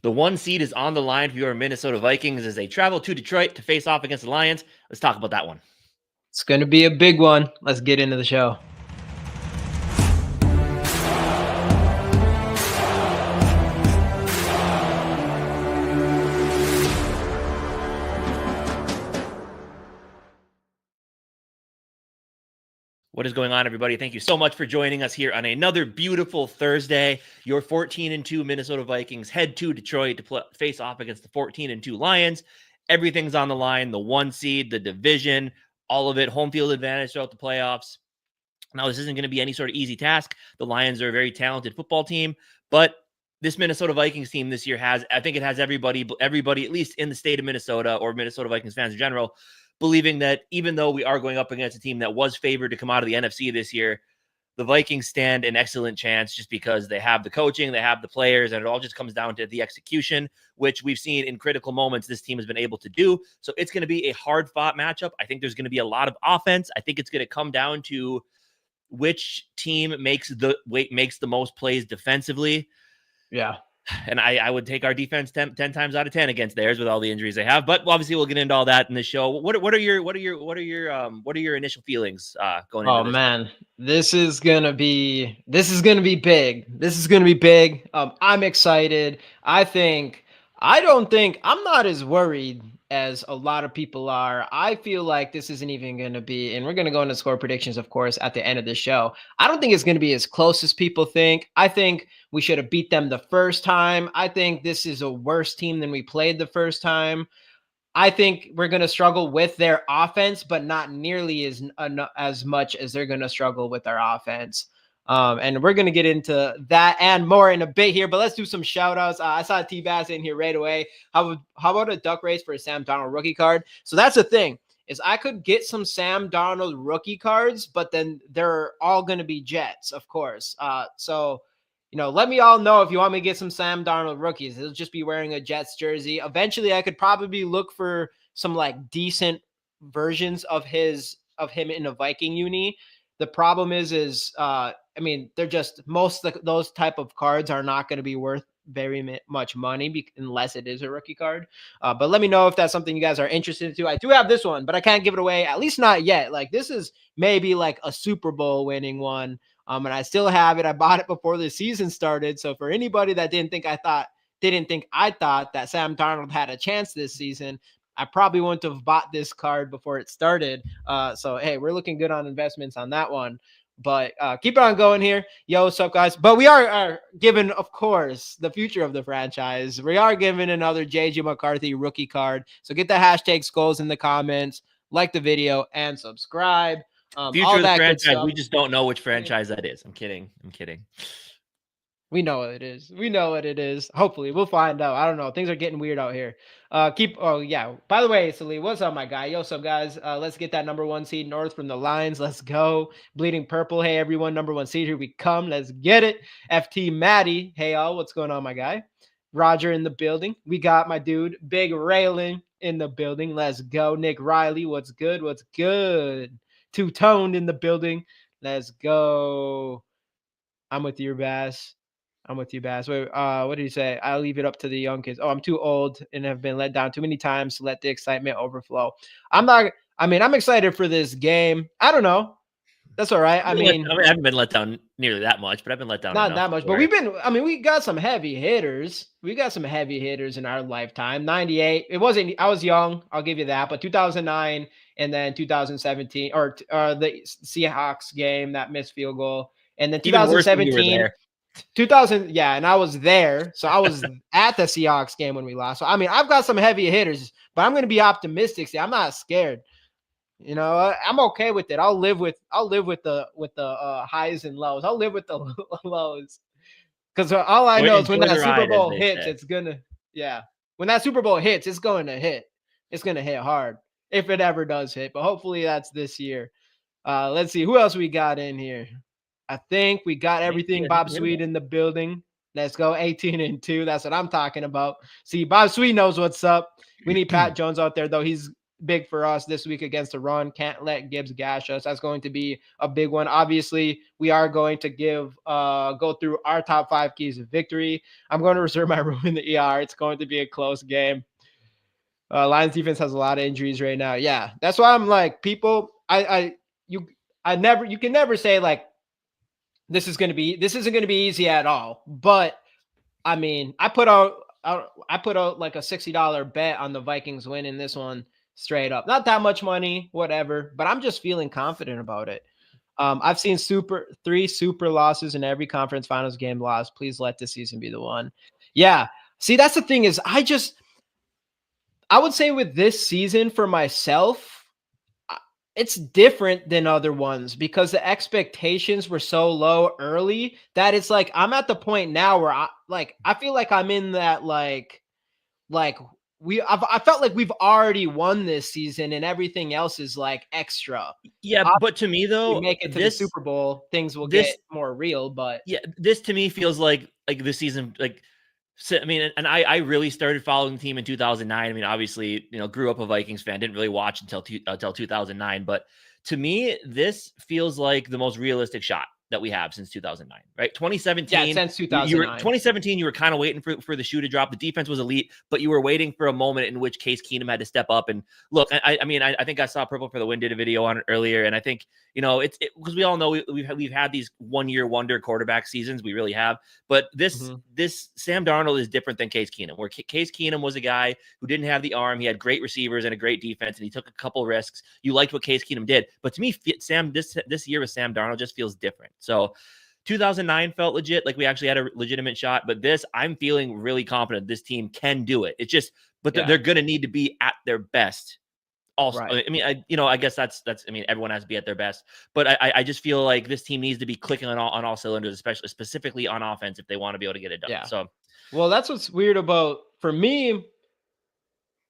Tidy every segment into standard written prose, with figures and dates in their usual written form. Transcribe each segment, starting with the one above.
The 1 seed is on the line for your Minnesota Vikings as they travel to Detroit to face off against the Lions. Let's talk about that one. It's going to be a big one. Let's get into the show. What is going on, everybody? Thank you so much for joining us here on another beautiful Thursday. Your 14-2 Minnesota Vikings head to Detroit to face off against the 14-2 Lions. Everything's on the line. The 1 seed, the division, all of it, home field advantage throughout the playoffs. Now, this isn't going to be any sort of easy task. The Lions are a very talented football team, but this Minnesota Vikings team this year I think it has everybody, at least in the state of Minnesota or Minnesota Vikings fans in general, believing that even though we are going up against a team that was favored to come out of the NFC this year, the Vikings stand an excellent chance just because they have the coaching, they have the players, and it all just comes down to the execution, which we've seen in critical moments this team has been able to do. So it's going to be a hard-fought matchup. I think there's going to be a lot of offense. I think it's going to come down to which team makes the most plays defensively. Yeah. And I would take our defense 10 times out of 10 against theirs with all the injuries they have. But obviously we'll get into all that in the show. What are your initial feelings going into this? Oh man, this is gonna be big. This is gonna be big. I'm excited. I'm not as worried as a lot of people are. I feel like this isn't even going to be, and we're going to go into score predictions, of course, at the end of the show. I don't think it's going to be as close as people think. I think we should have beat them the first time. I think this is a worse team than we played the first time. I think we're going to struggle with their offense, but not nearly as much as they're going to struggle with our offense. And we're going to get into that and more in a bit here, but let's do some shout outs. I saw T-Bass in here right away. How about a duck race for a Sam Darnold rookie card? So that's the thing, is I could get some Sam Darnold rookie cards, but then they're all going to be Jets, of course. So, let me all know if you want me to get some Sam Darnold rookies. He'll just be wearing a Jets jersey. Eventually, I could probably look for some like decent versions of him in a Viking uni. The problem is they're just those type of cards are not going to be worth very much money unless it is a rookie card. But let me know if that's something you guys are interested in. I do have this one, but I can't give it away, at least not yet. Like this is maybe like a Super Bowl winning one. And I still have it. I bought it before the season started. So for anybody that didn't think I thought that Sam Darnold had a chance this season, I probably wouldn't have bought this card before it started. So, hey, we're looking good on investments on that one. But keep on going here. Yo, what's up, guys? But we are given, of course, the future of the franchise. We are given another J.J. McCarthy rookie card. So get the hashtag Skols in the comments, like the video, and subscribe. Future of the franchise. We just don't know which franchise that is. I'm kidding. We know what it is. Hopefully, we'll find out. I don't know. Things are getting weird out here. By the way, Salih, what's up, my guy? Yo, what's up, guys? Let's get that number 1 seed north from the Lions. Let's go. Bleeding Purple. Hey, everyone. Number 1 seed. Here we come. Let's get it. FT Maddie. Hey, all. What's going on, my guy? Roger in the building. We got my dude, Big Raylan in the building. Let's go. Nick Riley. What's good? Two-toned in the building. Let's go. I'm with you, Bass. Wait, what did he say? I'll leave it up to the young kids. Oh, I'm too old and have been let down too many times to let the excitement overflow. I'm excited for this game. I don't know. That's all right. I haven't been let down nearly that much, but I've been let down not that much. But we got some heavy hitters. We got some heavy hitters in our lifetime. 98. I was young. I'll give you that. But 2009 and then 2017 or the Seahawks game, that missed field goal. And then 2017. 2000, yeah, and I was there. So I was at the Seahawks game when we lost. So I've got some heavy hitters, but I'm going to be optimistic. See, I'm not scared. I'm okay with it. I'll live with the highs and lows. I'll live with the lows. Because all I know is when that Super Bowl hits, when that Super Bowl hits, it's going to hit. It's going to hit hard if it ever does hit. But hopefully that's this year. Let's see who else we got in here. I think we got everything. Bob Sweet in the building. Let's go 18-2. That's what I'm talking about. See, Bob Sweet knows what's up. We need Pat Jones out there, though. He's big for us this week against the run. Can't let Gibbs gash us. That's going to be a big one. Obviously, we are going to go through our top 5 keys of victory. I'm going to reserve my room in the ER. It's going to be a close game. Lions defense has a lot of injuries right now. Yeah, that's why I'm like, people, you can never say like this isn't going to be easy at all. But I mean, I put out like a $60 bet on the Vikings winning this one straight up. Not that much money, whatever, but I'm just feeling confident about it. I've seen 3 super losses in every conference finals game lost. Please let this season be the one. Yeah. See, that's the thing is I would say with this season for myself, it's different than other ones because the expectations were so low early that it's like I'm at the point now where I feel like I'm in that like I felt like we've already won this season and everything else is like extra. Yeah, but to me We though, make it to the Super Bowl, things will this get more real. But yeah, this to me feels like this season like. So, I mean, and I really started following the team in 2009. I mean, obviously, grew up a Vikings fan, didn't really watch until 2009. But to me, this feels like the most realistic shot that we have since 2009, right? 2017, yeah, since 2009. 2017, you were kind of waiting for the shoe to drop. The defense was elite, but you were waiting for a moment in which Case Keenum had to step up. And look, I mean, I think I saw Purple for the Win did a video on it earlier, and I think it's because we all know we've had these 1-year wonder quarterback seasons. We really have, but this Sam Darnold is different than Case Keenum. Where Case Keenum was a guy who didn't have the arm, he had great receivers and a great defense, and he took a couple risks. You liked what Case Keenum did, but to me, this year with Sam Darnold just feels different. So 2009 felt legit, like we actually had a legitimate shot, but this, I'm feeling really confident this team can do it. It's just, but they're going to need to be at their best. Also, right. I mean, I guess that's, I mean, everyone has to be at their best, but I just feel like this team needs to be clicking on all cylinders, especially specifically on offense if they want to be able to get it done. Yeah. So, well, that's what's weird about for me.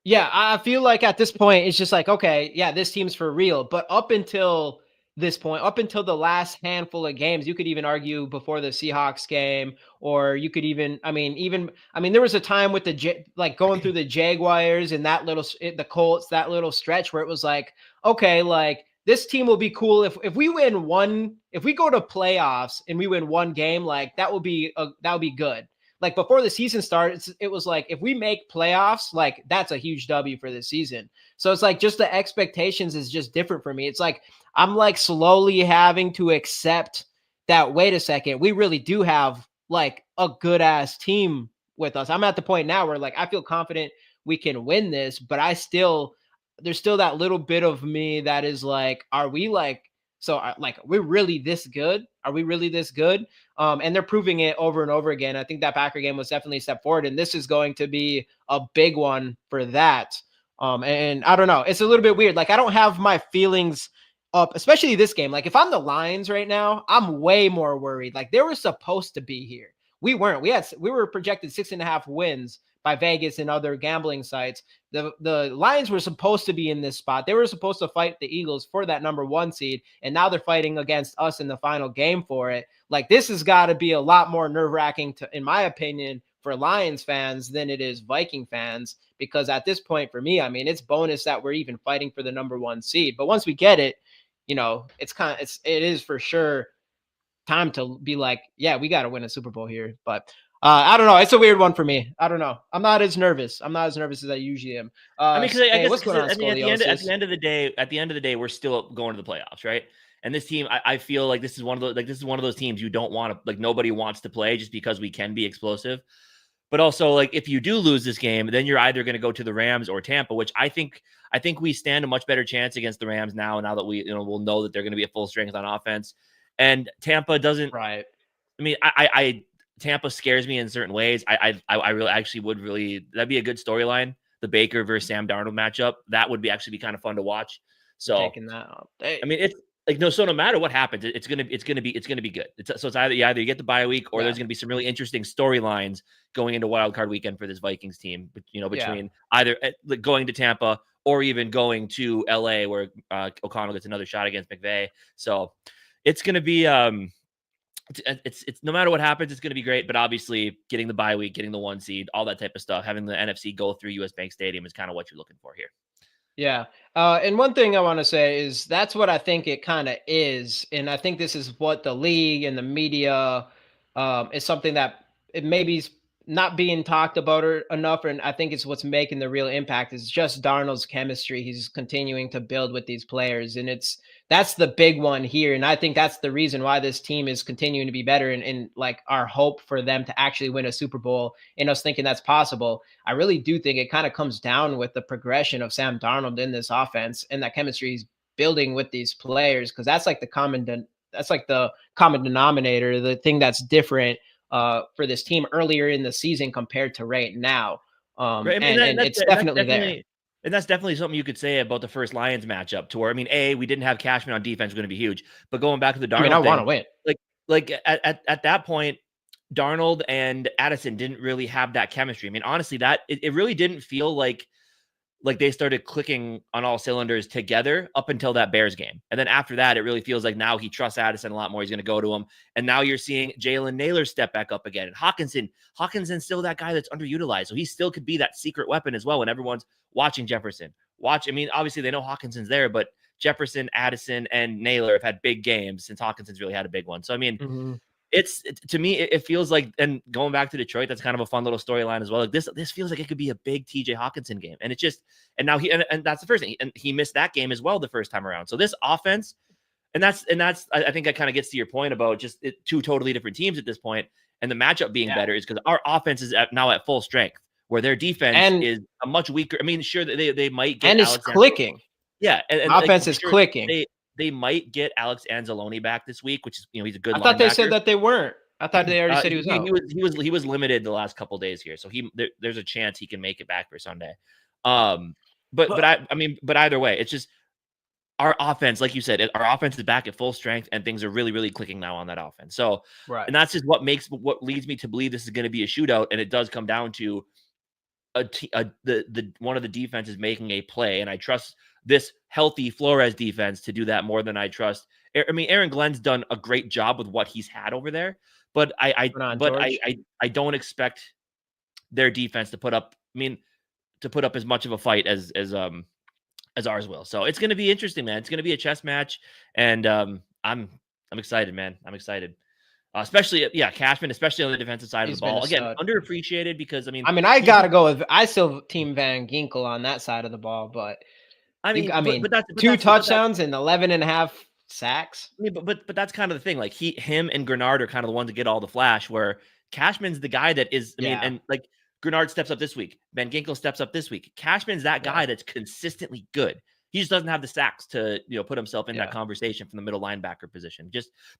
Yeah, I feel like at this point it's just like, okay, yeah, this team's for real. But up until this point, up until the last handful of games, you could even argue before the Seahawks game, or you could even, I mean, there was a time with going through the Jaguars and the Colts, that little stretch where it was like, okay, like this team will be cool if we win if we go to playoffs and we win one game, like that will be good. Like before the season started, it was like, if we make playoffs, like that's a huge W for this season. So it's like, just the expectations is just different for me. It's like, I'm like slowly having to accept that, wait a second, we really do have like a good ass team with us. I'm at the point now where like, I feel confident we can win this, but there's still that little bit of me that is like, are we like, we're really this good? Are we really this good? And they're proving it over and over again. I think that Packer game was definitely a step forward, and this is going to be a big one for that. And I don't know. It's a little bit weird. Like, I don't have my feelings up, especially this game. Like, if I'm the Lions right now, I'm way more worried. Like, they were supposed to be here. We weren't. We were projected 6.5 wins by Vegas and other gambling sites. The Lions were supposed to be in this spot. They were supposed to fight the Eagles for that number 1 seed, and now they're fighting against us in the final game for it. Like, this has got to be a lot more nerve-wracking, in my opinion, for Lions fans than it is Viking fans, because at this point, for me, I mean, it's bonus that we're even fighting for the number 1 seed. But once we get it, it is for sure time to be like, yeah, we got to win a Super Bowl here. But I don't know. It's a weird one for me. I don't know. I'm not as nervous as I usually am. I mean, because I guess what's going on, at the end of the day, we're still going to the playoffs, right? And this team, I feel like this is one of those teams you don't want to, like, nobody wants to play just because we can be explosive. But also, like, if you do lose this game, then you're either going to go to the Rams or Tampa, which I think we stand a much better chance against the Rams now that we'll know that they're going to be at full strength on offense. And Tampa doesn't. Right. I mean, Tampa scares me in certain ways. I really actually would really, that'd be a good storyline. The Baker versus Sam Darnold matchup. That would actually be kind of fun to watch. So taking that up. I mean, it's like, no, so no matter what happens, it's gonna be good. So it's either you get the bye week, or there's gonna be some really interesting storylines going into Wild Card weekend for this Vikings team. Between either going to Tampa or even going to LA, where O'Connell gets another shot against McVay. So it's gonna be it's no matter what happens, it's going to be great. But obviously, getting the bye week, getting the 1 seed, all that type of stuff, having the NFC go through US Bank Stadium is kind of what you're looking for here. Yeah. And one thing I want to say is that's what I think it kind of is. And I think this is what the league and the media is something that it maybe is not being talked about enough. And I think it's what's making the real impact is just Darnold's chemistry. He's continuing to build with these players. And that's the big one here. And I think that's the reason why this team is continuing to be better and like our hope for them to actually win a Super Bowl and us thinking that's possible. I really do think it kind of comes down with the progression of Sam Darnold in this offense and that chemistry he's building with these players, because that's like the common denominator, the thing that's different for this team earlier in the season compared to right now. Right. I mean, And it's definitely there. and that's definitely something you could say about the first Lions matchup. To where, I mean, we didn't have Cashman on defense, going to be huge. But going back to the I mean, I Darnold want to thing, win. like at that point, Darnold and Addison didn't really have that chemistry. I mean, honestly, it really didn't feel like they started clicking on all cylinders together up until that Bears game. And then after that, it really feels like now he trusts Addison a lot more. He's going to go to him. And now you're seeing Jalen Naylor step back up again. And Hawkinson's still that guy that's underutilized. So he still could be that secret weapon as well when everyone's watching Jefferson. I mean, obviously they know Hawkinson's there, but Jefferson, Addison, and Naylor have had big games since Hawkinson's really had a big one. So, I mean, to me, it feels like, and going back to Detroit, that's kind of a fun little storyline as well. Like this feels like it could be a big TJ Hawkinson game. And now and that's the first thing. And he missed that game as well the first time around. So this offense, and that's I think that kind of gets to your point about just two totally different teams at this point, and the matchup being better is because our offense is now at full strength, where their defense is a much weaker. I mean, sure, they might get and it's clicking. Yeah, and offense is clicking. They might get Alex Anzalone back this week, which is, he's a good linebacker. I thought they said that they weren't. I thought they already said he was out. He was limited the last couple of days here, so there's a chance he can make it back for Sunday. But either way, it's just our offense, like you said, our offense is back at full strength, and things are really, really clicking now on that offense. So, and that's just what leads me to believe this is going to be a shootout, and it does come down to the one of the defenses making a play, and I trust this healthy Flores defense to do that more than I trust. I mean, Aaron Glenn's done a great job with what he's had over there, but I don't expect their defense to put up as much of a fight as ours will. So it's going to be interesting, man. It's going to be a chess match, and I'm excited, man. I'm excited. Especially, Cashman, especially on the defensive side of the ball. Again, underappreciated because, I gotta go with, I still team Van Ginkel on that side of the ball, but but two touchdowns and 11.5 sacks. I mean, but that's kind of the thing. Like him and Grenard are kind of the ones that get all the flash, where Cashman's the guy that is, and like Grenard steps up this week. Van Ginkel steps up this week. Cashman's that guy that's consistently good. He just doesn't have the sacks to, put himself in that conversation from the middle linebacker position.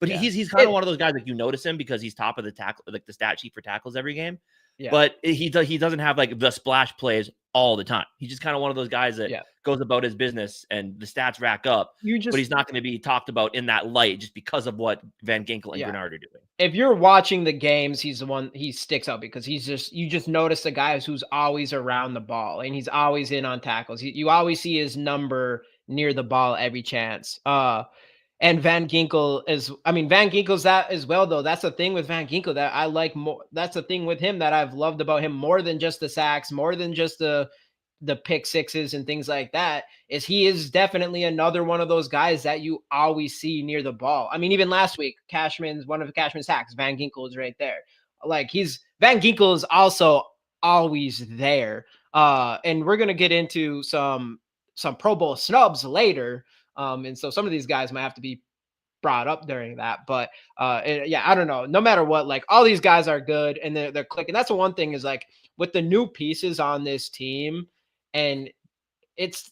But he's kind of one of those guys, like, you notice him because he's top of the tackle, like the stat sheet for tackles every game. Yeah. But he doesn't have like the splash plays all the time. He's just kind of one of those guys that goes about his business and the stats rack up. But he's not going to be talked about in that light just because of what Van Ginkel and Grenard are doing. If you're watching the games, he's the one, he sticks out because you just notice the guy who's always around the ball and he's always in on tackles. You always see his number near the ball every chance. And Van Ginkel's that as well, though. That's the thing with Van Ginkel that I like more. That's the thing with him that I've loved about him more than just the sacks, more than just the pick sixes and things like that, is he is definitely another one of those guys that you always see near the ball. I mean, even last week, one of Cashman's sacks, Van Ginkel is right there. Like Van Ginkel is also always there. And we're going to get into some Pro Bowl snubs later. And so some of these guys might have to be brought up during that. But I don't know. No matter what, like, all these guys are good and they're clicking. That's the one thing is, like, with the new pieces on this team, and it's,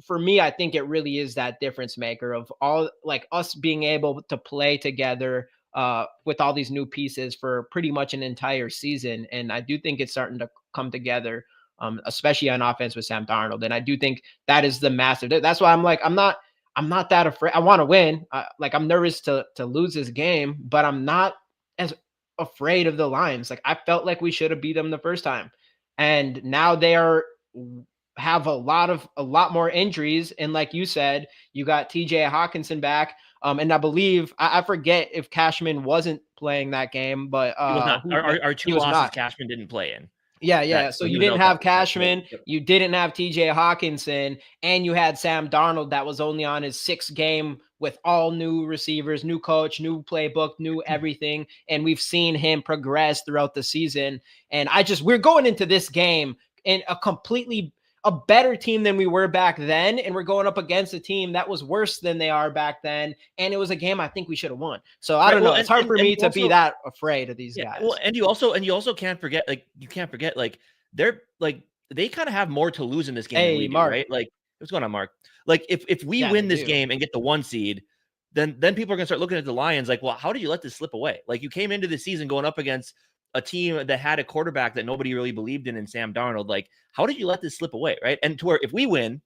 for me, I think it really is that difference maker of all, like, us being able to play together with all these new pieces for pretty much an entire season. And I do think it's starting to come together, especially on offense with Sam Darnold. And I do think that is the massive. That's why I'm like, I'm not that afraid. I want to win. I'm nervous to lose this game, but I'm not as afraid of the Lions. Like, I felt like we should have beat them the first time, and now they have a lot more injuries. And like you said, you got TJ Hawkinson back. And I believe I forget if Cashman wasn't playing that game, but he was not. Our two losses, Cashman didn't play in. Yeah. So So he you was didn't out that have that late. Cashman, Yep. you didn't have TJ Hawkinson, and you had Sam Darnold that was only on his 6th game with all new receivers, new coach, new playbook, new everything. And we've seen him progress throughout the season. And we're going into this game in a better team than we were back then. And we're going up against a team that was worse than they are back then. And it was a game I think we should have won. So I Right. don't Well, know. It's hard for and me to be also, that afraid of these yeah. Well, guys. and you also can't forget, like, they're like, they kind of have more to lose in this game than Hey, we do, Mark. right? Like, what's going on, Mark? Like, if we Yeah, they win this do. game and get the 1 seed, then people are gonna start looking at the Lions like, well, how did you let this slip away? Like, you came into the season going up against a team that had a quarterback that nobody really believed in Sam Darnold. Like, how did you let this slip away, right? And to where if we win,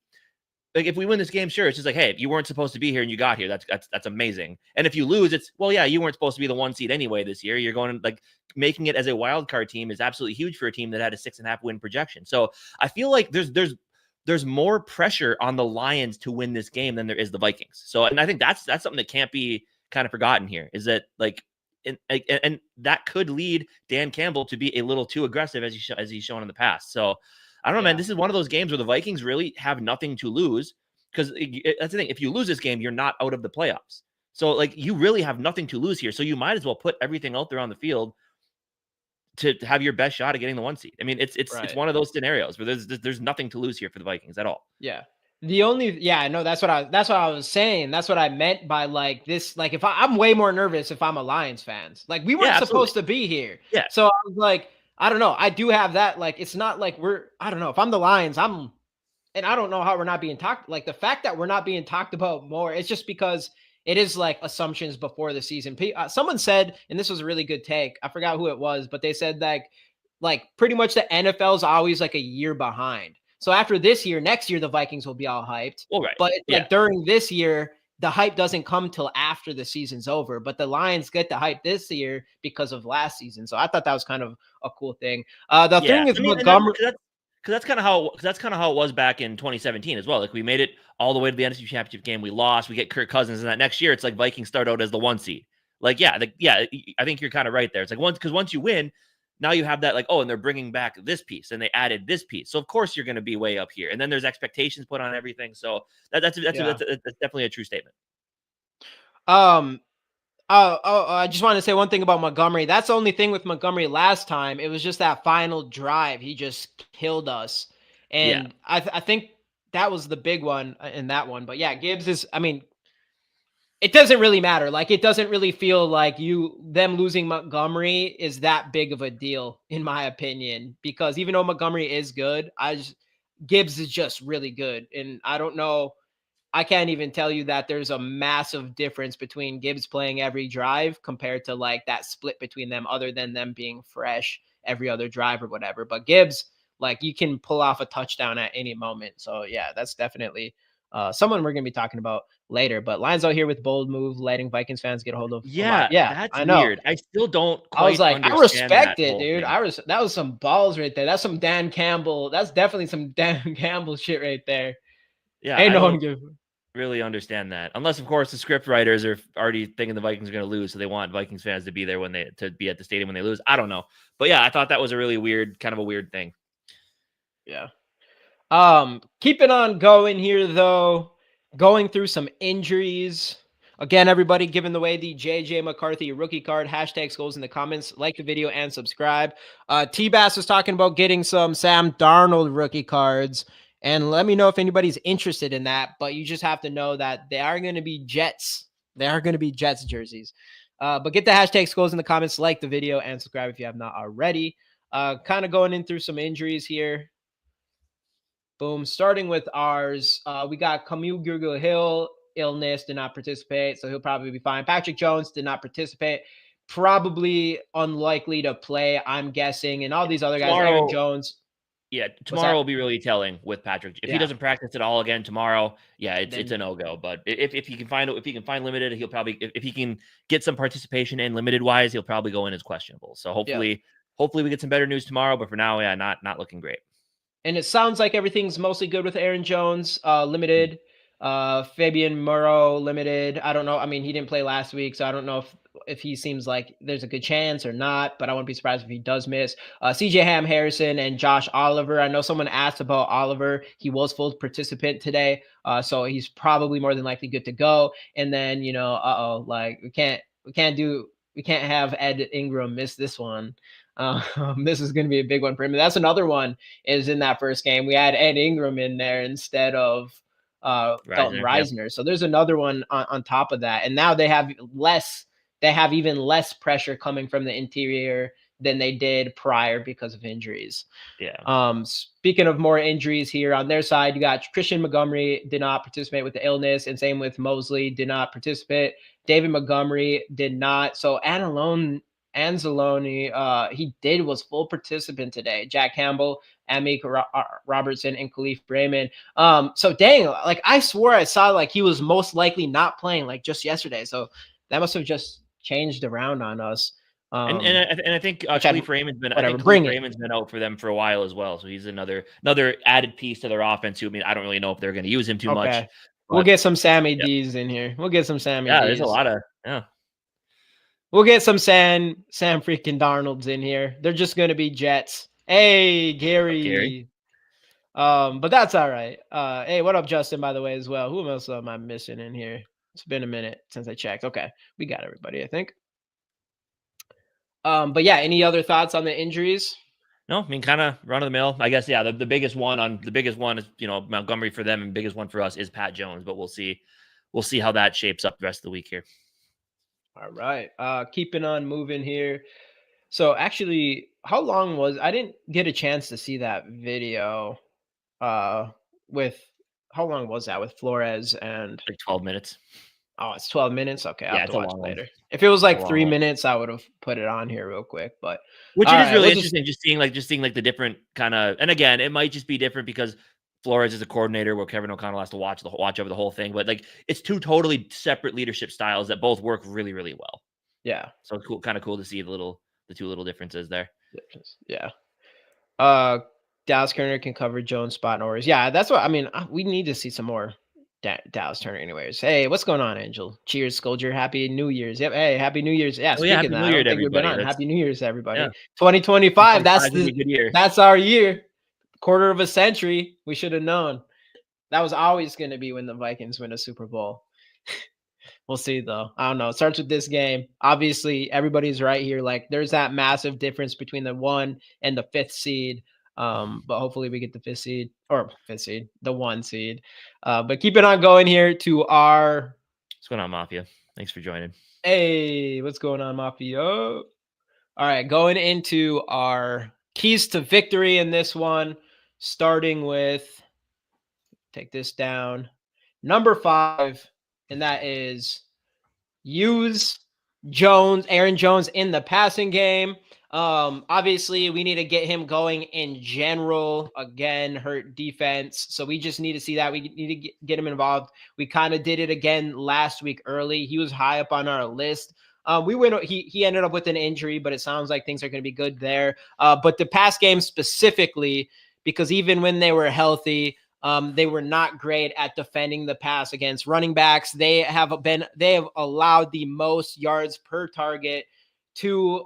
like, if we win this game, sure, it's just like, hey, you weren't supposed to be here and you got here. That's amazing. And if you lose, it's, well, yeah, you weren't supposed to be the 1 seed anyway this year. You're going, like, making it as a wild card team is absolutely huge for a team that had a 6.5 win projection. So I feel like there's more pressure on the Lions to win this game than there is the Vikings. So, and I think that's something that can't be kind of forgotten here, is that, like, and that could lead Dan Campbell to be a little too aggressive as he's shown in the past. So I don't know, man. This is one of those games where the Vikings really have nothing to lose, because that's the thing. If you lose this game, you're not out of the playoffs. So, like, you really have nothing to lose here. So you might as well put everything out there on the field to have your best shot at getting the 1 seed. I mean, it's one of those scenarios where there's nothing to lose here for the Vikings at all. Yeah. No, that's what I was saying. That's what I meant by, like, this. Like, if I'm way more nervous if I'm a Lions fans. Like, we weren't supposed to be here. Yeah. So I was like, I don't know. I do have that. Like, it's not like I don't know. If I'm the Lions, and I don't know how we're not being talked. Like, the fact that we're not being talked about more, it's just because it is like assumptions before the season. Someone said, and this was a really good take. I forgot who it was, but they said that, like, pretty much the NFL is always like a year behind. So after this year, next year, the Vikings will be all hyped. Well, right. But like during this year, the hype doesn't come till after the season's over. But the Lions get the hype this year because of last season. So I thought that was kind of a cool thing. The thing with Montgomery. Because that's kind of how it was back in 2017 as well. Like, we made it all the way to the NFC Championship game. We lost. We get Kirk Cousins, and that next year, it's like Vikings start out as the 1 seed. Like, I think you're kind of right there. It's like, once you win, now you have that, like, oh, and they're bringing back this piece and they added this piece. So of course you're going to be way up here. And then there's expectations put on everything. So that's definitely a true statement. I just want to say one thing about Montgomery. That's the only thing with Montgomery last time. It was just that final drive. He just killed us. And I think that was the big one in that one. But yeah, Gibbs is, I mean, it doesn't really matter. Like, it doesn't really feel like them losing Montgomery is that big of a deal, in my opinion, because even though Montgomery is good, Gibbs is just really good. And I don't know. I can't even tell you that there's a massive difference between Gibbs playing every drive compared to, like, that split between them, other than them being fresh every other drive or whatever. But Gibbs, like, you can pull off a touchdown at any moment. So yeah, that's definitely someone we're going to be talking about later. But Lions out here with bold move, letting Vikings fans get a hold of a lot. Yeah, that's I know. weird. I still don't quite I was like, I respect it, dude. Thing. That was some balls right there. That's some Dan Campbell. That's definitely some Dan Campbell shit right there. Yeah, Ain't I no don't one give really understand that, unless of course the script writers are already thinking the Vikings are going to lose, so they want Vikings fans to be there to be at the stadium when they lose. I don't know, but yeah, I thought that was a really weird thing. Yeah. Keeping on going here, though, going through some injuries. Again, everybody, giving away the JJ McCarthy rookie card. Hashtag Skols in the comments. Like the video and subscribe. T-Bass was talking about getting some Sam Darnold rookie cards. And let me know if anybody's interested in that. But you just have to know that they are going to be Jets. They are going to be Jets jerseys. But get the hashtag Skols in the comments. Like the video and subscribe if you have not already. Kind of going in through some injuries here. Boom. Starting with ours, we got Camille Gurgel-Hill, illness, did not participate, so he'll probably be fine. Patrick Jones did not participate, probably unlikely to play, I'm guessing. And all these other guys, Aaron Jones. Yeah, tomorrow will be really telling with Patrick. If he doesn't practice at all again tomorrow, it's a no-go. But if he can find limited, he'll probably, if he can get some participation in limited wise, he'll probably go in as questionable. So hopefully we get some better news tomorrow. But for now, not looking great. And it sounds like everything's mostly good with Aaron Jones, limited. Fabian Moreau limited. I don't know. I mean, he didn't play last week, so I don't know if he seems like there's a good chance or not, but I wouldn't be surprised if he does miss. CJ Ham Harrison and Josh Oliver. I know someone asked about Oliver. He was full participant today, so he's probably more than likely good to go. And then, like we can't have Ed Ingram miss this one. This is going to be a big one for him. And that's another one is in that first game. We had Ed Ingram in there instead of Dalton Yep. Reisner. So there's another one on top of that. And now they have even less pressure coming from the interior than they did prior because of injuries. Yeah. Speaking of more injuries here on their side, you got Christian Montgomery did not participate with the illness, and same with Mosley did not participate. David Montgomery did not. So Anzalone, he was full participant today. Jack Campbell, Amik Robertson, and Khalif Brayman. So dang, like I swore I saw like he was most likely not playing like just yesterday. So that must have just changed around on us. And I think Khalif Raymond's been been out for them for a while as well. So he's another added piece to their offense. Too. I mean, I don't really know if they're going to use him too much. We'll get some Sammy D's in here. We'll get some Sammy D's. There's a lot of We'll get some Sam freaking Darnolds in here. They're just going to be Jets. Hey, Gary. But that's all right. Hey, what up, Justin, by the way, as well. Who else am I missing in here? It's been a minute since I checked. Okay, we got everybody, I think. But yeah, any other thoughts on the injuries? No, I mean, kind of run of the mill. I guess, yeah, the biggest one is, Montgomery for them, and biggest one for us is Pat Jones, but we'll see how that shapes up the rest of the week here. All right. Keeping on moving here. So actually, how long I didn't get a chance to see that video with how long was that with Flores and like 12 minutes. Oh, it's 12 minutes. Okay, I'll have to watch later. One. If it was like 3 minutes, I would have put it on here real quick. But which it is really interesting, just seeing like the different kind of. And again, it might just be different because Flores is a coordinator where Kevin O'Connell has to watch over the whole thing. But like, it's two totally separate leadership styles that both work really, really well. Yeah. So it's cool, kind of cool to see the two little differences there. Yeah. Dallas Turner can cover Jones spot and Orioles. Yeah, that's what I mean. We need to see some more Dallas Turner anyways. Hey, what's going on, Angel? Cheers, Scoldger. Happy New Year's. Yep. Hey, happy New Year's. Yeah, speaking of that, I don't think we've been on. Happy New Year's, everybody. Yeah. 2025. That's the good year. That's our year. Quarter of a century. We should have known. That was always going to be when the Vikings win a Super Bowl. We'll see, though. I don't know. It starts with this game. Obviously, everybody's right here. Like, there's that massive difference between the 1 and the 5th seed. But hopefully we get the 1 seed. But keep it on going here to our. What's going on, Mafia? Thanks for joining. Hey, what's going on, Mafia? All right, going into our keys to victory in this one, starting with, take this down, number 5, and that is use Aaron Jones in the passing game. Obviously we need to get him going in general. Again, hurt defense. So we just need to see that. We need to get him involved. We kind of did it again last week early. He was high up on our list. He ended up with an injury, but it sounds like things are going to be good there. But the pass game specifically, because even when they were healthy, they were not great at defending the pass against running backs. They have allowed the most yards per target to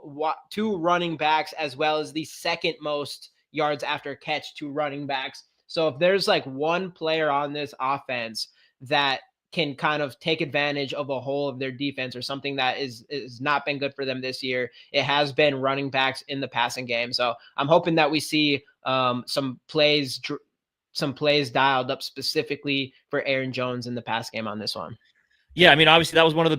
running backs, as well as the second most yards after catch to running backs. So if there's like one player on this offense that can kind of take advantage of a hole of their defense or something that is not been good for them this year, it has been running backs in the passing game. So I'm hoping that we see some plays dialed up specifically for Aaron Jones in the pass game on this one. Yeah, I mean, obviously that was one of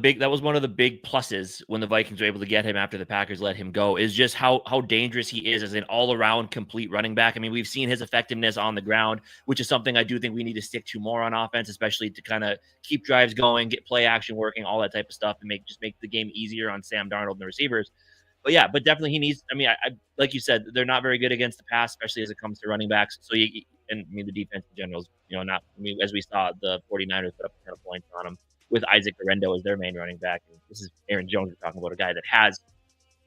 the big pluses when the Vikings were able to get him after the Packers let him go, is just how dangerous he is as an all-around complete running back. I mean, we've seen his effectiveness on the ground, which is something I do think we need to stick to more on offense, especially to kind of keep drives going, get play action working, all that type of stuff, and make the game easier on Sam Darnold and the receivers. But yeah, definitely he needs. I mean, I like you said, they're not very good against the pass, especially as it comes to running backs. So the defense in general is, not. I mean, as we saw, the 49ers put up a ton of points on them with Isaac Guerrero as their main running back. And this is Aaron Jones. We're talking about a guy that has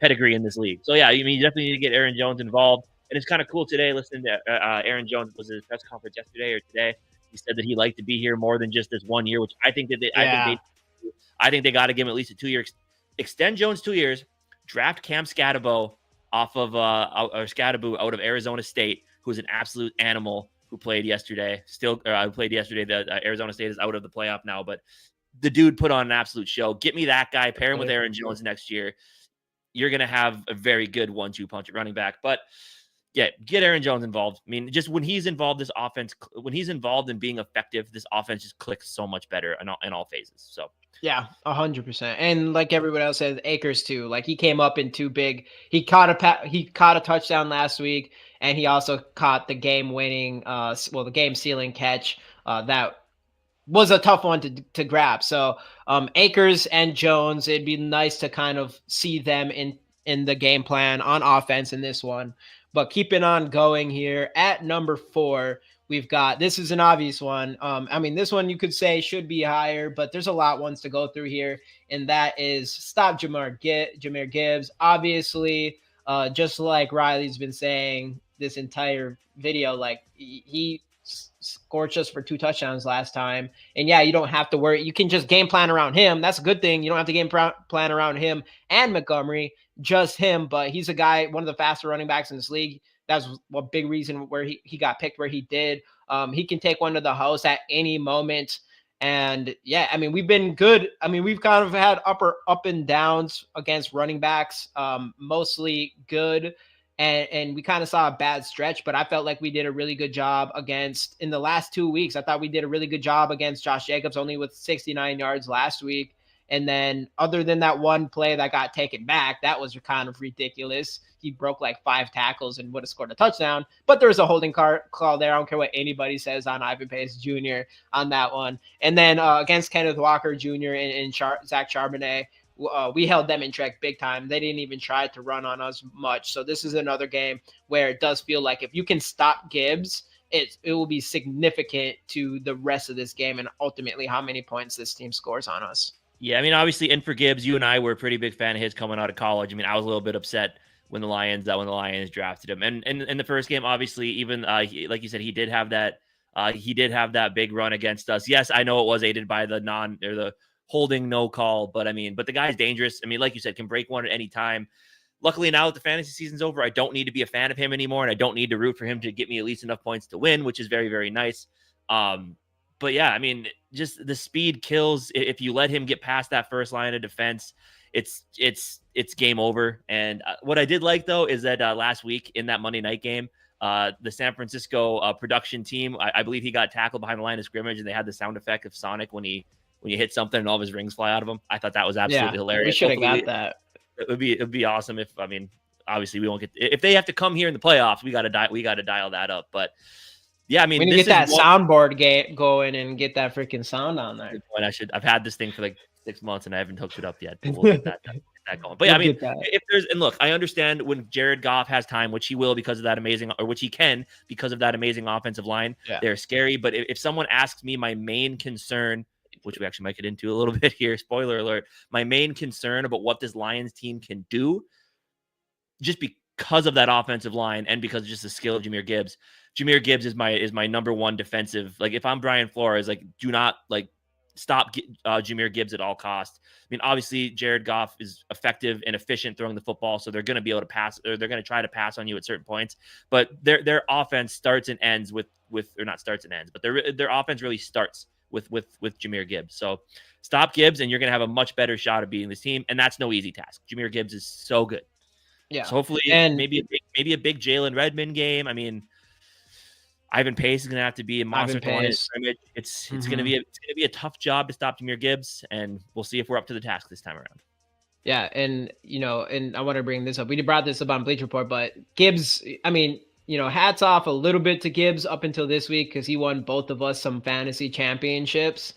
pedigree in this league. So yeah, I mean, you definitely need to get Aaron Jones involved. And it's kind of cool today listening to Aaron Jones. Was it his press conference yesterday or today? He said that he liked to be here more than just this 1 year, which I think that Yeah. I think they got to give him at least a 2 year extend Jones 2 years, draft Cam Scatabo off of or Scatabo out of Arizona State, who's an absolute animal who played yesterday. The Arizona State is out of the playoff now, but the dude put on an absolute show. Get me that guy, pair him with Aaron Jones next year. You're going to have a very good 1-2 punch at running back. But yeah, get Aaron Jones involved. I mean, just when he's involved, this offense, when he's involved in being effective, this offense just clicks so much better in all phases. So Yeah, 100%. And like everyone else said, Akers too. Like he came up in too big. He caught a touchdown last week, and he also caught the game winning, the game sealing catch. That was a tough one to grab. So Akers and Jones, it'd be nice to kind of see them in the game plan on offense in this one. But keeping on going here at number 4, we've got, this is an obvious one. I mean, this one you could say should be higher, but there's a lot ones to go through here, and that is stop Jahmyr Gibbs. Obviously, just like Riley's been saying this entire video, like he scorched us for 2 touchdowns last time. And yeah, you don't have to worry. You can just game plan around him. That's a good thing. You don't have to game plan around him and Montgomery, just him. But he's a guy, one of the faster running backs in this league. That's a big reason where he got picked where he did. He can take one to the house at any moment. And yeah, I mean, we've been good. I mean, we've kind of had up and downs against running backs, mostly good. And we kind of saw a bad stretch, but I felt like we did a really good job in the last 2 weeks. I thought we did a really good job against Josh Jacobs, only with 69 yards last week. And then other than that one play that got taken back, that was kind of ridiculous. He broke like 5 tackles and would have scored a touchdown, but there was a holding call there. I don't care what anybody says on Ivan Pace Jr. on that one. And then against Kenneth Walker Jr. and Zach Charbonnet, we held them in check big time. They didn't even try to run on us much. So this is another game where it does feel like if you can stop Gibbs, it will be significant to the rest of this game and ultimately how many points this team scores on us. Yeah, I mean, obviously, and for Gibbs, you and I were a pretty big fan of his coming out of college. I mean, I was a little bit upset when the Lions drafted him. And in the first game, obviously, even like you said, he did have that big run against us. Yes, I know it was aided by the holding no call, but the guy's dangerous. I mean, like you said, can break one at any time. Luckily, now that the fantasy season's over, I don't need to be a fan of him anymore, and I don't need to root for him to get me at least enough points to win, which is very, very nice. But yeah, I mean, just the speed kills. If you let him get past that first line of defense, it's game over. And what I did like though is that last week in that Monday night game, the San Francisco production team, I believe he got tackled behind the line of scrimmage, and they had the sound effect of Sonic when you hit something and all of his rings fly out of him. I thought that was absolutely hilarious. We should have got that. It'd be awesome if, obviously we won't get, if they have to come here in the playoffs, we got to dial that up. But yeah, I mean, we need to get that soundboard going and get that freaking sound on there. I've had this thing for like 6 months and I haven't hooked it up yet. But we'll get that going. But yeah, I mean, and look, I understand when Jared Goff has time, which he will because of that amazing, or which he can because of that amazing offensive line. Yeah. They're scary. But if someone asks me my main concern, which we actually might get into a little bit here, spoiler alert, my main concern about what this Lions team can do, just because of that offensive line and because of just the skill of Jahmyr Gibbs. Jahmyr Gibbs is my number one defensive. Like if I'm Brian Flores, like do not stop Jahmyr Gibbs at all costs. I mean, obviously Jared Goff is effective and efficient throwing the football, so they're going to be able to pass, or they're going to try to pass on you at certain points. But their offense starts and ends with or not starts and ends, but their offense really starts with Jahmyr Gibbs. So stop Gibbs, and you're going to have a much better shot of beating this team, and that's no easy task. Jahmyr Gibbs is so good. Yeah. So hopefully, maybe a big Jalen Redmond game. I mean, Ivan Pace is going to have to be a monster to line of scrimmage. It's going to be a tough job to stop Jahmyr Gibbs, and we'll see if we're up to the task this time around. Yeah, and and I want to bring this up. We brought this up on Bleacher Report, but Gibbs, I mean, hats off a little bit to Gibbs up until this week because he won both of us some fantasy championships,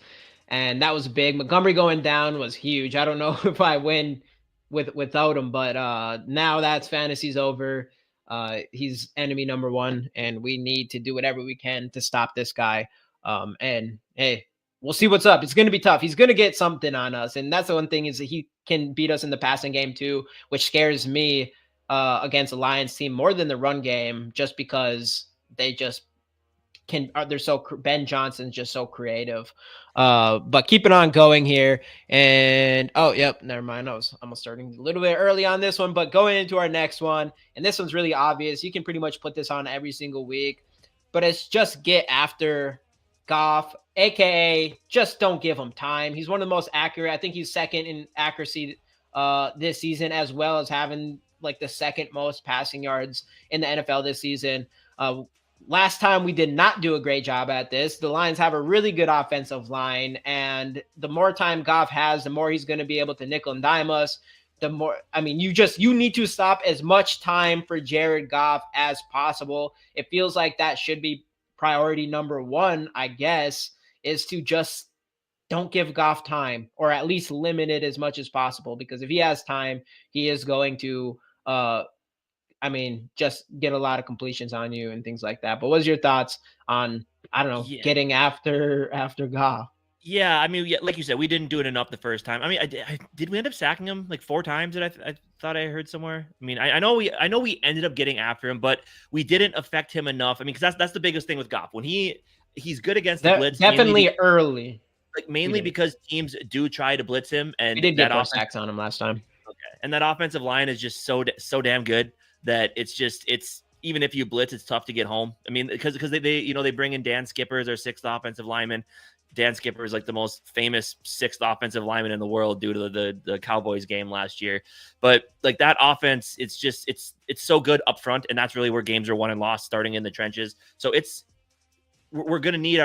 and that was big. Montgomery going down was huge. I don't know if I win without him, but now that's fantasy's over. He's enemy number 1, and we need to do whatever we can to stop this guy. And hey, we'll see what's up. It's going to be tough. He's going to get something on us, and that's the one thing is that he can beat us in the passing game too, which scares me against the Lions team more than the run game, just because they just Ben Johnson's just so creative. But keep it on going here. And never mind. I was almost starting a little bit early on this one, but going into our next one, and this one's really obvious. You can pretty much put this on every single week, but it's just get after Goff, aka just don't give him time. He's one of the most accurate. I think he's second in accuracy this season, as well as having like the second most passing yards in the NFL this season. Last time we did not do a great job at this. The Lions have a really good offensive line, and the more time Goff has, the more he's going to be able to nickel and dime us. The more, I mean, you need to stop as much time for Jared Goff as possible. It feels like that should be priority number one, I guess, is to just don't give Goff time, or at least limit it as much as possible, because if he has time, he is going to just get a lot of completions on you and things like that. But what's your thoughts on, I don't know, getting after Goff? Yeah, I mean, like you said, we didn't do it enough the first time. I mean, did we end up sacking him like 4 times that I thought I heard somewhere? I mean, I know we ended up getting after him, but we didn't affect him enough. I mean, because that's the biggest thing with Goff. When he's good against the blitz. Definitely early. Like mainly because teams do try to blitz him, and we did get 4 sacks on him last time. Okay, and that offensive line is just so damn good that it's even if you blitz, it's tough to get home. I mean, because they bring in Dan Skipper as their 6th offensive lineman. Dan Skipper is like the most famous 6th offensive lineman in the world due to the Cowboys game last year. But like that offense, it's so good up front, and that's really where games are won and lost, starting in the trenches. So we're gonna need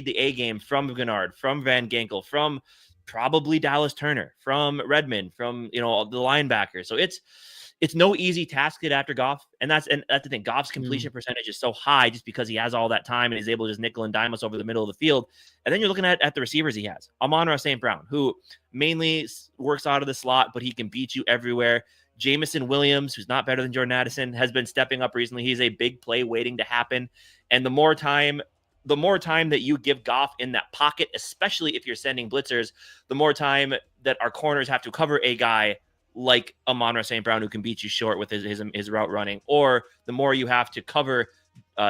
the A game from Gennard, from Van Ginkel, from probably Dallas Turner, from Redmond, from the linebacker. So it's no easy task to get after Goff. And that's the thing. Goff's completion percentage is so high just because he has all that time and he's able to just nickel and dime us over the middle of the field. And then you're looking at the receivers he has. Amon-Ra St. Brown, who mainly works out of the slot, but he can beat you everywhere. Jamison Williams, who's not better than Jordan Addison, has been stepping up recently. He's a big play waiting to happen. And the more time that you give Goff in that pocket, especially if you're sending blitzers, the more time that our corners have to cover a guy like Amon-Ra St. Brown, who can beat you short with his route running, or the more you have to cover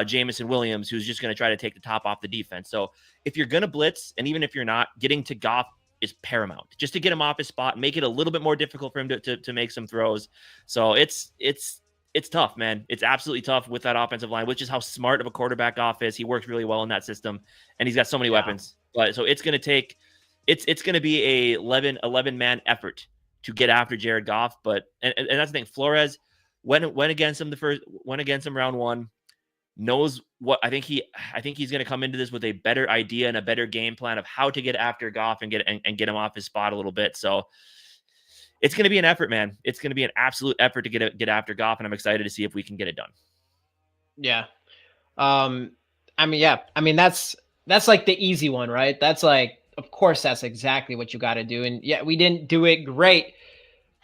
Jamison Williams, who's just going to try to take the top off the defense. So if you're going to blitz, and even if you're not, getting to Goff is paramount, just to get him off his spot, make it a little bit more difficult for him to make some throws. So it's tough, man. It's absolutely tough with that offensive line, which is how smart of a quarterback Goff is. He works really well in that system, and he's got so many weapons. But so it's going to be a 11 man effort to get after Jared Goff. But and that's the thing. Flores went against him round 1. Knows what I think he's going to come into this with a better idea and a better game plan of how to get after Goff and get him off his spot a little bit. So it's going to be an effort, man. It's going to be an absolute effort to get after Goff, and I'm excited to see if we can get it done. Yeah. That's like the easy one, right? That's like, of course, that's exactly what you got to do. And yeah, we didn't do it great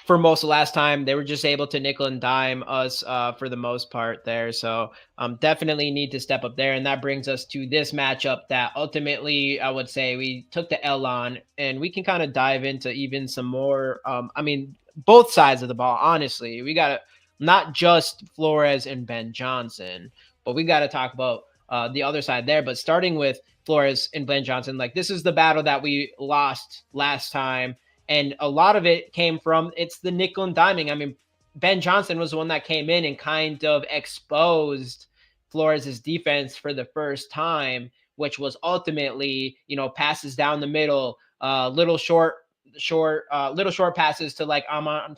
for most of last time. They were just able to nickel and dime us for the most part there. So definitely need to step up there. And that brings us to this matchup that ultimately I would say we took the L on, and we can kind of dive into even some more. Both sides of the ball, honestly. We got to not just Flores and Ben Johnson, but we got to talk about the other side there. But starting with Flores and Ben Johnson, like this is the battle that we lost last time. And a lot of it came from it's the nickel and diming. I mean, Ben Johnson was the one that came in and kind of exposed Flores' defense for the first time, which was ultimately, passes down the middle, little short passes to like Amon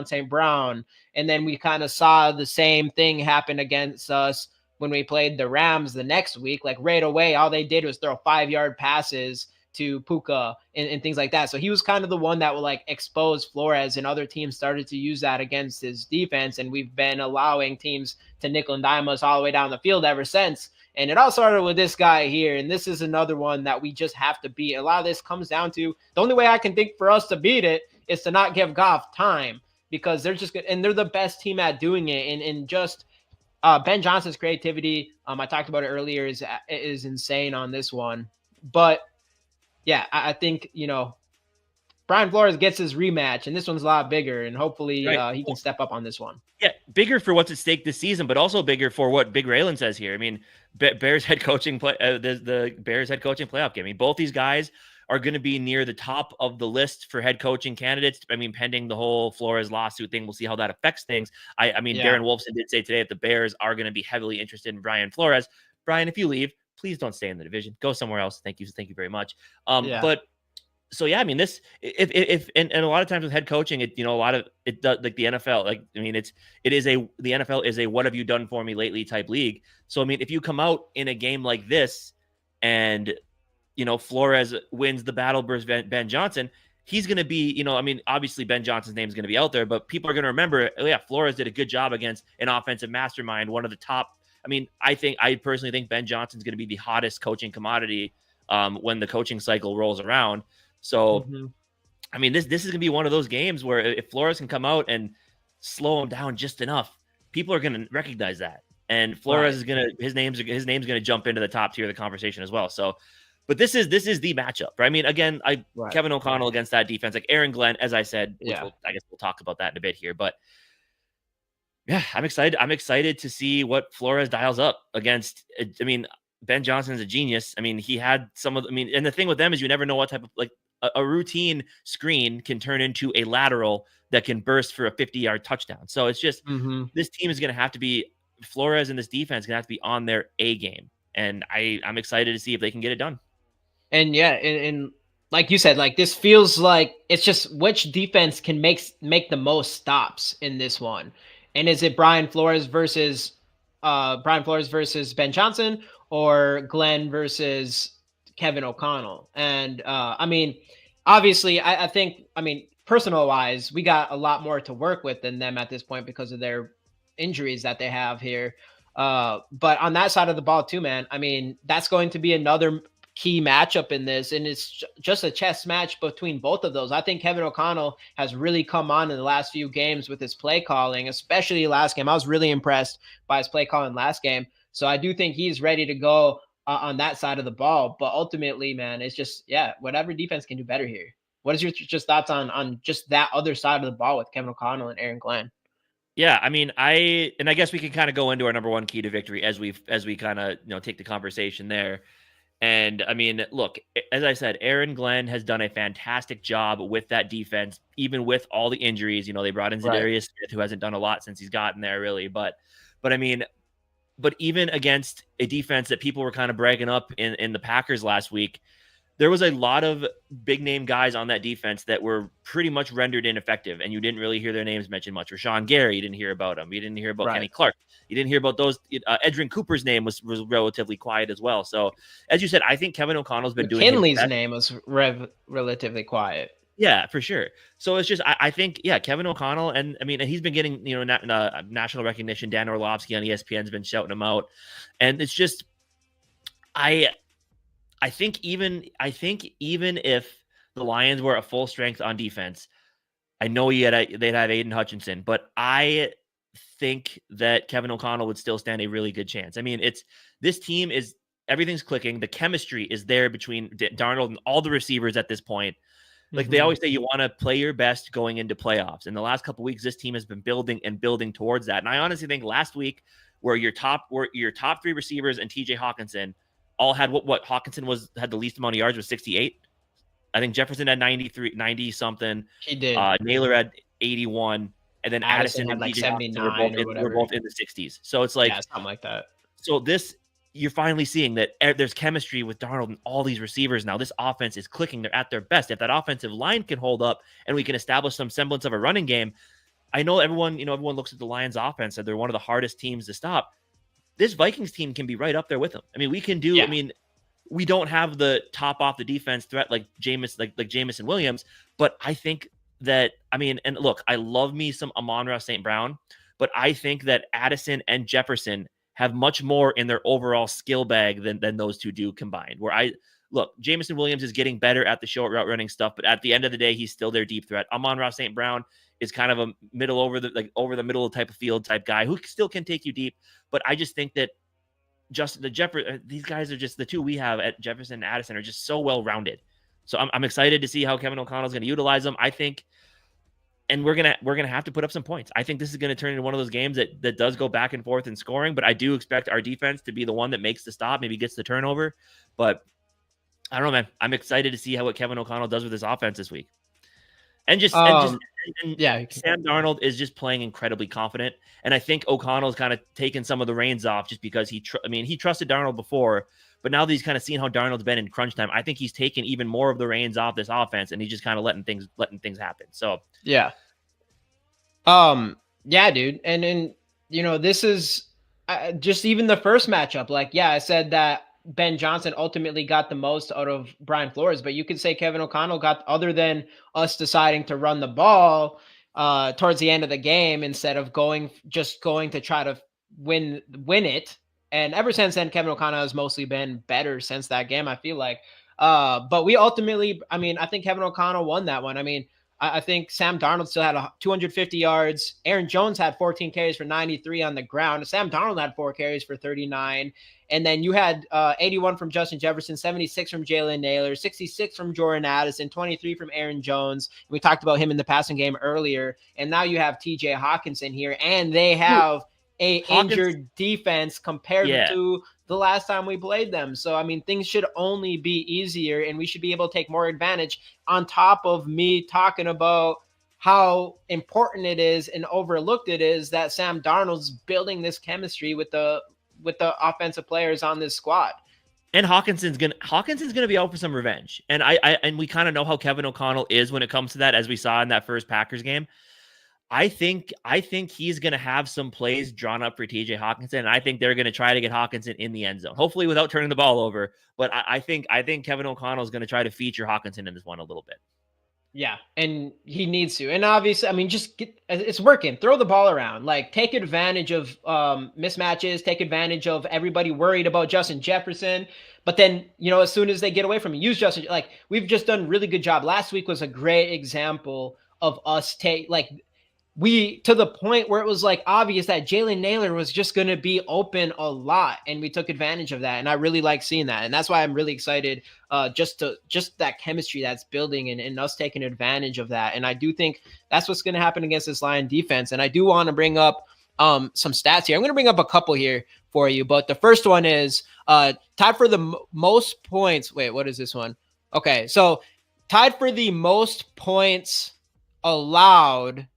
St. Brown. And then we kind of saw the same thing happen against us when we played the Rams the next week. Like right away, all they did was throw 5-yard passes to Puka and things like that. So he was kind of the one that would like expose Flores, and other teams started to use that against his defense. And we've been allowing teams to nickel and dime us all the way down the field ever since. And it all started with this guy here. And this is another one that we just have to beat. A lot of this comes down to the only way I can think for us to beat it is to not give Goff time, because they're just good. And they're the best team at doing it. And just Ben Johnson's creativity, I talked about it earlier, is insane on this one. But yeah, I think, Brian Flores gets his rematch, and this one's a lot bigger, and hopefully Right. he can step up on this one. Yeah, bigger for what's at stake this season, but also bigger for what Big Raylan says here. I mean, Bears head coaching play, the Bears head coaching playoff game. I mean, both these guys are going to be near the top of the list for head coaching candidates. I mean, pending the whole Flores lawsuit thing, we'll see how that affects things. I mean, Yeah. Darren Wolfson did say today that the Bears are going to be heavily interested in Brian Flores. Brian, if you leave, please don't stay in the division. Go somewhere else. Thank you very much. Yeah. But so yeah, I mean, this if and a lot of times with head coaching, it a lot of it does, like the NFL, like I mean, the NFL is a what have you done for me lately type league. So I mean, if you come out in a game like this and Flores wins the battle versus Ben Johnson, he's going to be, I mean, obviously Ben Johnson's name is going to be out there, but people are going to remember, oh yeah, Flores did a good job against an offensive mastermind, one of the top. I mean, I personally think Ben Johnson's going to be the hottest coaching commodity when the coaching cycle rolls around. So, I mean, this is going to be one of those games where if Flores can come out and slow him down just enough, people are going to recognize that. And Flores is going to his name's going to jump into the top tier of the conversation as well. So, but this is the matchup, right? I mean, again, Kevin O'Connell against that defense, like Aaron Glenn, as I said, which I guess we'll talk about that in a bit here, but yeah, I'm excited. I'm excited to see what Flores dials up against. I mean, Ben Johnson's a genius. I mean, he had and the thing with them is you never know what type of a routine screen can turn into a lateral that can burst for a 50-yard touchdown. So it's just this team is going to have to be Flores and this defense going to have to be on their A game. And I'm excited to see if they can get it done. And yeah, and like you said, like this feels like it's just which defense can make the most stops in this one. And is it Brian Flores versus Ben Johnson or Glenn versus Kevin O'Connell? And I mean, obviously, I think, I mean, personal wise, we got a lot more to work with than them at this point because of their injuries that they have here. But on that side of the ball too, man, I mean, that's going to be another key matchup in this, and it's just a chess match between both of those. I think Kevin O'Connell has really come on in the last few games with his play calling, especially last game. I was really impressed by his play calling last game. So I do think he's ready to go on that side of the ball. But ultimately, man, it's just, whatever defense can do better here. What is your just thoughts on just that other side of the ball with Kevin O'Connell and Aaron Glenn? Yeah, I mean, I guess we can kind of go into our number one key to victory as we kind of take the conversation there. And I mean, look, as I said, Aaron Glenn has done a fantastic job with that defense, even with all the injuries. They brought in Zadarius Smith, who hasn't done a lot since he's gotten there, really. But I mean, but even against a defense that people were kind of bragging up in the Packers last week, there was a lot of big name guys on that defense that were pretty much rendered ineffective, and you didn't really hear their names mentioned much. Rashawn Gary, you didn't hear about him. You didn't hear about Kenny Clark. You didn't hear about those. Edrin Cooper's name was relatively quiet as well. So, as you said, I think Kevin O'Connell's been doing. McKinley's name was relatively quiet. Yeah, for sure. So it's just, I think, Kevin O'Connell, and I mean, he's been getting, national recognition. Dan Orlovsky on ESPN's been shouting him out, and it's just, I think even if the Lions were at full strength on defense, I know they'd have Aiden Hutchinson, but I think that Kevin O'Connell would still stand a really good chance. I mean, this team is, everything's clicking. The chemistry is there between Darnold and all the receivers at this point. Like they always say, you want to play your best going into playoffs. In the last couple of weeks, this team has been building towards that. And I honestly think last week, where your top three receivers and TJ Hawkinson all had what Hawkinson had the least amount of yards, was 68. I think Jefferson had 90 something. He did. Naylor had 81, and then Addison had and like DJ 79 were both in the 60s. So it's like, something like that. So you're finally seeing that there's chemistry with Darnold and all these receivers now. This offense is clicking. They're at their best. If that offensive line can hold up and we can establish some semblance of a running game, I know everyone looks at the Lions offense and they're one of the hardest teams to stop. This Vikings team can be right up there with them. I mean, we can do, I mean, we don't have the top off the defense threat like Jameson Williams, but I think that, I mean, and look, I love me some Amon-Ra St. Brown, but I think that Addison and Jefferson have much more in their overall skill bag than those two do combined. Jameson Williams is getting better at the short route running stuff, but at the end of the day, he's still their deep threat. Amon-Ra St. Brown is kind of a middle over the middle type of field type guy who still can take you deep. But I just think that these guys are just, the two we have at Jefferson and Addison are just so well rounded. So I'm excited to see how Kevin O'Connell is going to utilize them. I think, and we're gonna have to put up some points. I think this is going to turn into one of those games that does go back and forth in scoring. But I do expect our defense to be the one that makes the stop, maybe gets the turnover. But I don't know, man. I'm excited to see what Kevin O'Connell does with his offense this week. And yeah, Sam Darnold is just playing incredibly confident, and I think O'Connell's kind of taken some of the reins off just because he trusted Darnold before, but now that he's kind of seen how Darnold's been in crunch time, I think he's taken even more of the reins off this offense, and he's just kind of letting things happen. So yeah, dude, and this is just even the first matchup. Like, yeah, I said that Ben Johnson ultimately got the most out of Brian Flores, but you could say Kevin O'Connell got, other than us deciding to run the ball towards the end of the game instead of going to try to win it. And ever since then, Kevin O'Connell has mostly been better since that game, I feel like. But we ultimately, I think Kevin O'Connell won that one. I think Sam Darnold still had 250 yards. Aaron Jones had 14 carries for 93 on the ground. Sam Darnold had 4 carries for 39. And then you had 81 from Justin Jefferson, 76 from Jalen Naylor, 66 from Jordan Addison, 23 from Aaron Jones. We talked about him in the passing game earlier. And now you have TJ Hawkinson here, and they have injured defense compared to the last time we played them. So, things should only be easier, and we should be able to take more advantage, on top of me talking about how important it is and overlooked it is that Sam Darnold's building this chemistry with the offensive players on this squad. And Hawkinson's gonna be out for some revenge. And and we kind of know how Kevin O'Connell is when it comes to that, as we saw in that first Packers game. I think he's going to have some plays drawn up for TJ Hawkinson, and I think they're going to try to get Hawkinson in the end zone, hopefully without turning the ball over. But I think Kevin O'Connell is going to try to feature Hawkinson in this one a little bit. Yeah, and he needs to. And obviously, it's working. Throw the ball around. Like, take advantage of mismatches. Take advantage of everybody worried about Justin Jefferson. But then, as soon as they get away from him, use Justin. Like, we've just done a really good job. Last week was a great example of us to the point where it was obvious that Jalen Naylor was just going to be open a lot, and we took advantage of that. And I really like seeing that. And that's why I'm really excited just that chemistry that's building and us taking advantage of that. And I do think that's what's going to happen against this Lion defense. And I do want to bring up some stats here. I'm going to bring up a couple here for you, but the first one is tied for the most points. Wait, what is this one? Okay. So tied for the most points allowed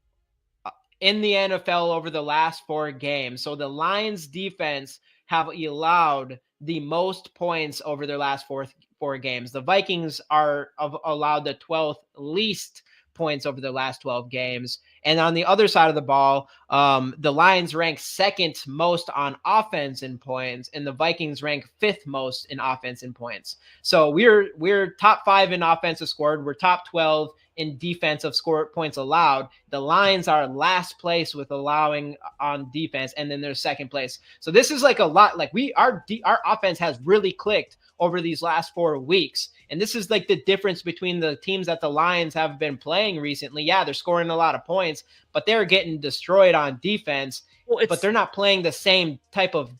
in the NFL over the last 4 games. So the Lions defense have allowed the most points over their last four games. The Vikings are allowed the 12th least points over the last 12 games. And on the other side of the ball, the Lions rank 2nd most on offense in points, and the Vikings rank 5th most in offense in points. So we're top 5 in offensive scored. We're top 12 in defensive score points allowed. The Lions are last place with allowing on defense, and then they're 2nd place. So this is a lot. Our offense has really clicked over these last 4 weeks. And this is the difference between the teams that the Lions have been playing recently. Yeah, they're scoring a lot of points, but they're getting destroyed on defense. But they're not playing the same type of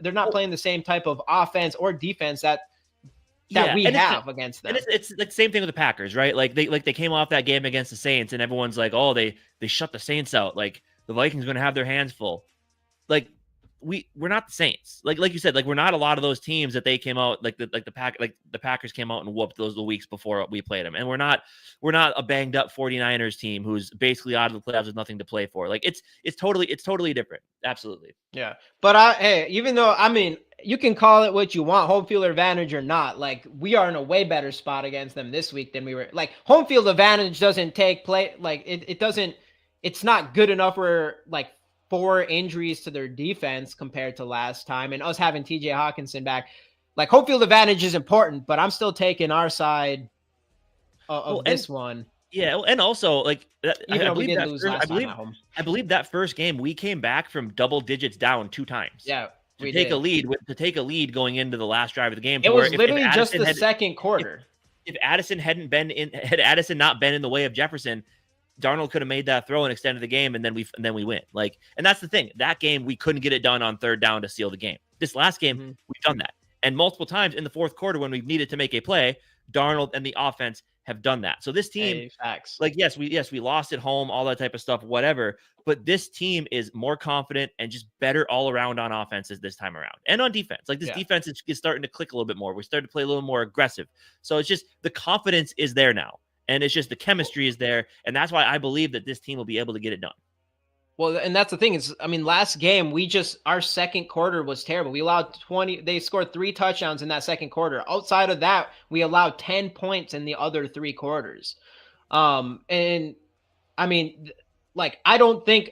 They're not playing the same type of offense or defense that we have against them. And it's the same thing with the Packers, right? They came off that game against the Saints, and everyone's like, oh, they shut the Saints out. The Vikings are going to have their hands full. We're not the Saints. Like you said, we're not a lot of those teams that they came out the Packers came out and whooped those the weeks before we played them. And we're not a banged up 49ers team who's basically out of the playoffs with nothing to play for. It's totally different. Absolutely. Yeah. But even though, you can call it what you want, home field advantage or not, we are in a way better spot against them this week than we were. Home field advantage doesn't take play. It's not good enough for 4 injuries to their defense compared to last time, and us having TJ Hawkinson back. Home field advantage is important, but I'm still taking our side of this one. Yeah, and also even though we did lose last time at home. I believe that first game we came back from double digits down 2 times. Yeah, to take a lead going into the last drive of the game. It was literally just the second quarter. If Addison had Addison not been in the way of Jefferson, Darnold could have made that throw and extended the game, and then we win. And that's the thing. That game we couldn't get it done on 3rd down to seal the game. This last game we've done that, and multiple times in the 4th quarter when we've needed to make a play, Darnold, and the offense have done that. So this team, Hey, facts. like, yes, we lost at home, all that type of stuff, whatever. But this team is more confident and just better all around on offenses this time around and on defense. Like, this defense is starting to click a little bit more. We started to play a little more aggressive. So it's just the confidence is there now. And it's just the chemistry is there. And that's why I believe that this team will be able to get it done. Well, and that's the thing is, I mean, last game, our second quarter was terrible. We allowed they scored 3 touchdowns in that second quarter. Outside of that, we allowed 10 points in the other 3 quarters. And I mean, like, I don't think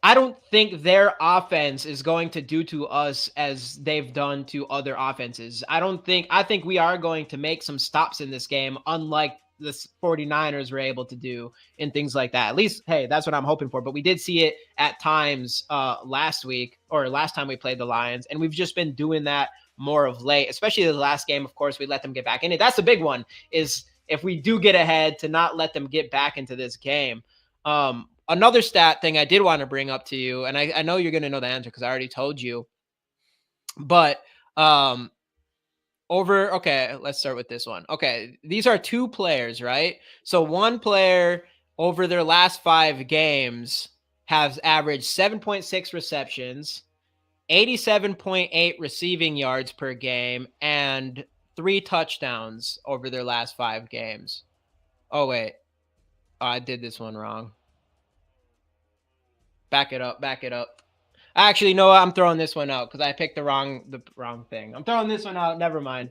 I don't think their offense is going to do to us as they've done to other offenses. I think we are going to make some stops in this game, unlike the 49ers were able to do and things like that. At least, hey, that's what I'm hoping for. But we did see it at times last time we played the Lions, and we've just been doing that more of late, especially the last game. Of course, we let them get back in it. That's the big one, is if we do get ahead, to not let them get back into this game. Another stat thing I did want to bring up to you, and I know you're going to know the answer because I already told you, but okay, let's start with this one. Okay, these are 2 players, right? So one player over their last 5 games has averaged 7.6 receptions, 87.8 receiving yards per game, and 3 touchdowns over their last 5 games. Oh, wait. Oh, I did this one wrong. Back it up. Actually, no, I'm throwing this one out because I picked the wrong thing. I'm throwing this one out. Never mind.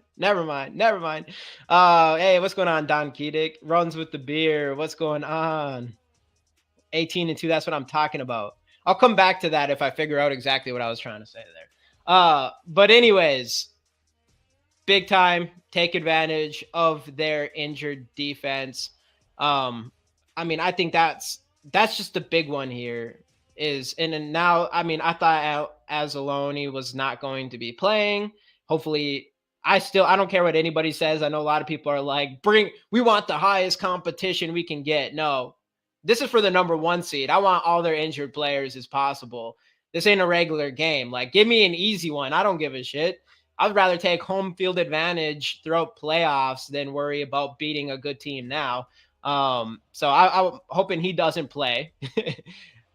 Hey, what's going on, Don Kedick? Runs with the beer. What's going on? 18-2. That's what I'm talking about. I'll come back to that if I figure out exactly what I was trying to say there. But anyways, big time. Take advantage of their injured defense. I mean, I think that's just the big one here. And now, I mean, I thought Anzalone was not going to be playing. Hopefully, I don't care what anybody says. I know a lot of people are like, we want the highest competition we can get. No, this is for the number 1 seed. I want all their injured players as possible. This ain't a regular game. Like, give me an easy one. I don't give a shit. I'd rather take home field advantage throughout playoffs than worry about beating a good team now. So I'm hoping he doesn't play.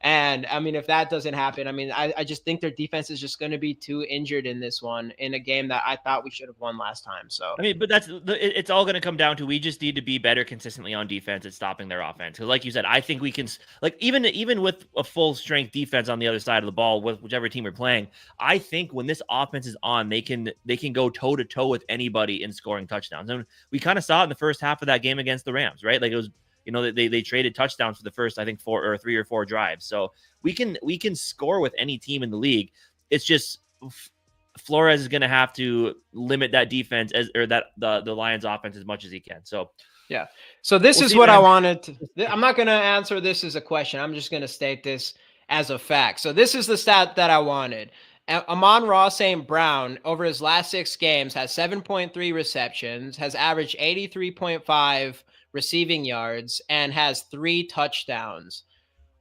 And I mean, if that doesn't happen, I mean, I just think their defense is just going to be too injured in this one, in a game that I thought we should have won last time. So, I mean, but it's all going to come down to, we just need to be better consistently on defense at stopping their offense. Because, like you said, I think we can, like, even with a full strength defense on the other side of the ball, with whichever team we're playing, I think when this offense is on, they can go toe to toe with anybody in scoring touchdowns. And we kind of saw it in the first half of that game against the Rams, right? Like, it was, you know, they traded touchdowns for the first, I think, 3 or 4 drives. So we can score with any team in the league. It's just Flores is going to have to limit that defense the Lions offense as much as he can. So yeah. So this is what I wanted to. I'm not going to answer this as a question. I'm just going to state this as a fact. So this is the stat that I wanted. Amon-Ra St. Brown, over his last 6 games, has 7.3 receptions, has averaged 83.5 receiving yards, and has 3 touchdowns.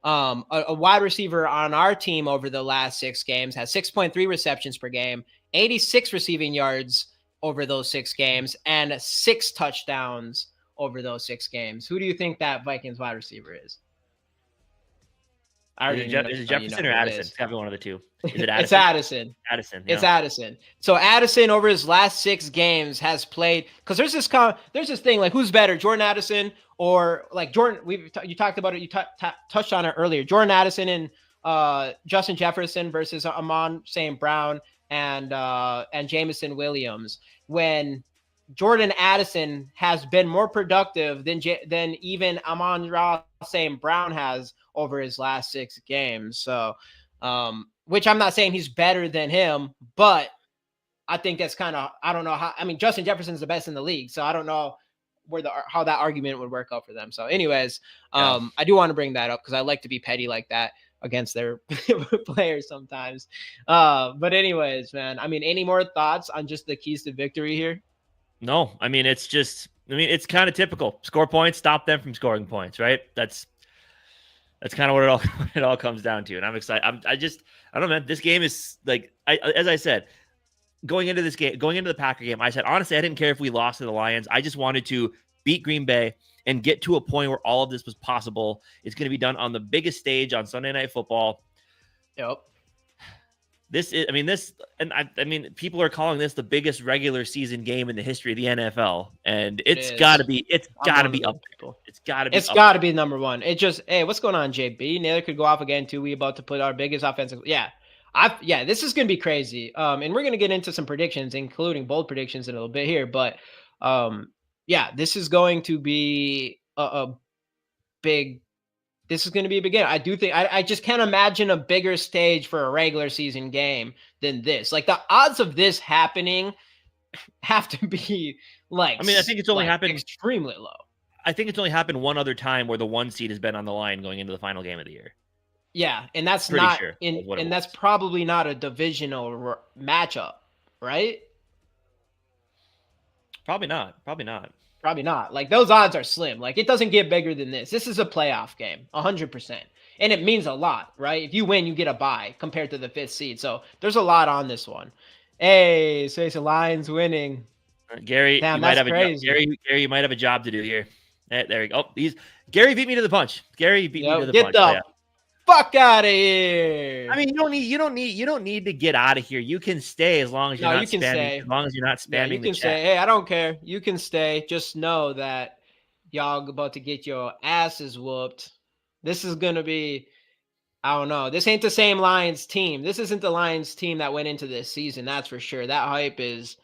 A wide receiver on our team over the last 6 games has 6.3 receptions per game, 86 receiving yards over those 6 games, and 6 touchdowns over those 6 games. Who do you think that Vikings wide receiver is? Is it Jefferson or Addison? It's got to be one of the 2. Is it Addison? It's Addison. Yeah. It's Addison. So Addison, over his last 6 games, has played, because there's this thing, like, who's better, Jordan Addison or, like, Jordan? You talked about it. You touched on it earlier. Jordan Addison and Justin Jefferson versus Amon St. Brown and Jameson Williams. When Jordan Addison has been more productive than even Amon-Ra St. Brown has over his last 6 games. So, which I'm not saying he's better than him, but I think that's kind of, I don't know how, I mean, Justin Jefferson's the best in the league, so I don't know how that argument would work out for them. So anyways, I do want to bring that up because I like to be petty like that against their players sometimes. But anyways, man, I mean, any more thoughts on just the keys to victory here? No, I mean, it's it's kind of typical. Score points, stop them from scoring points, right? That's kind of what it all comes down to. And I'm excited. I don't know, man. This game is, like, as I said, going into this game, going into the Packer game, I said, honestly, I didn't care if we lost to the Lions. I just wanted to beat Green Bay and get to a point where all of this was possible. It's going to be done on the biggest stage on Sunday Night Football. Yep. People are calling this the biggest regular season game in the history of the NFL, and it's is. got to be up there. It's got to be number one. It just, hey, what's going on, JB? Naylor could go off again too. We about to put our biggest offensive. This is gonna be crazy. And we're gonna get into some predictions, including bold predictions in a little bit here. But this is going to be a big. This is going to be a big game. I do think I just can't imagine a bigger stage for a regular season game than this. Like the odds of this happening have to be like. I mean, I think it's only happened extremely low. I think it's only happened one other time where the 1 seed has been on the line going into the final game of the year. Yeah, and that's that's probably not a divisional matchup, right? Probably not. Like those odds are slim. Like it doesn't get bigger than this. This is a playoff game, 100%. And it means a lot, right? If you win, you get a bye compared to the 5th seed. So there's a lot on this one. Hey, so it's the Lions winning. Gary, damn, you might have crazy. Gary, you might have a job to do here. There you go. Gary beat me to the punch. Gary beat me to the punch. Get the fuck out of here. I mean, you don't need to get out of here. You can stay as long as you're not spamming. As long as you're not spamming you can the chat. say, hey, I don't care. You can stay. Just know that y'all about to get your asses whooped. This is gonna be, I don't know. This ain't the same Lions team. This isn't the Lions team that went into this season. That's for sure. That hype is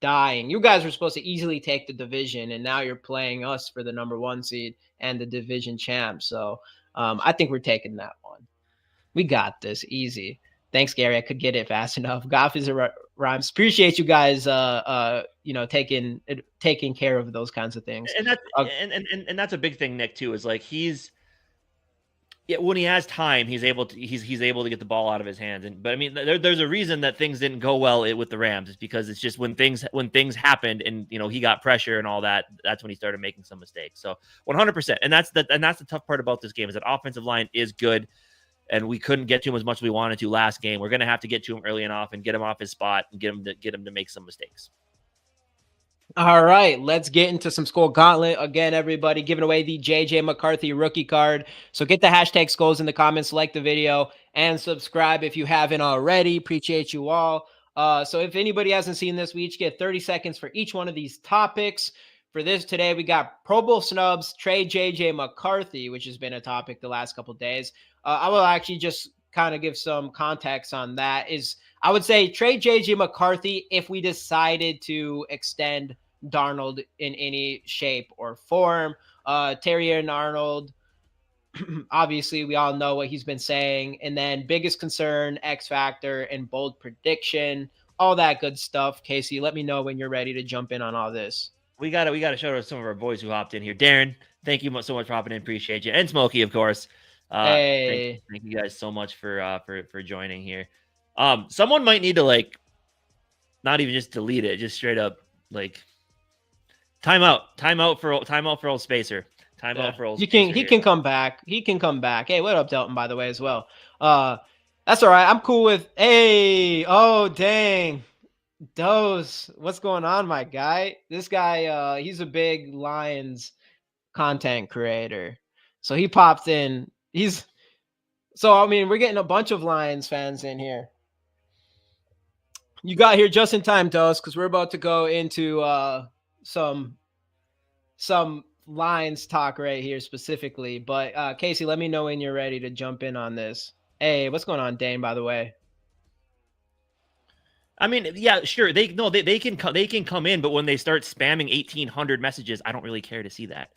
dying. You guys were supposed to easily take the division, and now you're playing us for the number 1 seed and the division champ. So I think we're taking that one. We got this easy. Thanks, Gary. I could get it fast enough. Goff is a rhymes. Appreciate you guys taking care of those kinds of things. And that's and that's a big thing, Nick, too, is like when he has time, he's able to get the ball out of his hands. But I mean, there's a reason that things didn't go well with the Rams. It's because it's just when things happened and he got pressure and all that, that's when he started making some mistakes. So 100%. And that's the tough part about this game is that offensive line is good. And we couldn't get to him as much as we wanted to last game. We're going to have to get to him early enough and get him off his spot and get him to make some mistakes. All right, let's get into some Skol Gauntlet. Again, everybody, giving away the JJ McCarthy rookie card. So get the hashtag Skols in the comments, like the video, and subscribe if you haven't already. Appreciate you all. So if anybody hasn't seen this, we each get 30 seconds for each one of these topics. For this today, we got Pro Bowl snubs, trade JJ McCarthy, which has been a topic the last couple of days. I will actually just kind of give some context on that. I would say trade JJ McCarthy if we decided to extend Darnold in any shape or form. Terry and Arnold, obviously, we all know what he's been saying. And then biggest concern, X factor, and bold prediction, all that good stuff. Casey, let me know when you're ready to jump in on all this. We got to shout out some of our boys who hopped in here. Darren, thank you so much for hopping in. Appreciate you. And Smokey, of course. Hey. Thank you guys so much for joining here. Someone might need to not even just delete it, just straight up timeout for old Spacer. Timeout for old. He can come back. He can come back. Hey, what up, Delton? By the way, as well. That's all right. I'm cool with. Hey, oh dang, Dose. What's going on, my guy? This guy, he's a big Lions content creator, so he popped in. We're getting a bunch of Lions fans in here. You got here just in time, Dose, because we're about to go into some Lions talk right here specifically. But Casey, let me know when you're ready to jump in on this. Hey, what's going on, Dane? By the way. I mean, yeah, sure. They can come in, but when they start spamming 1,800 messages, I don't really care to see that.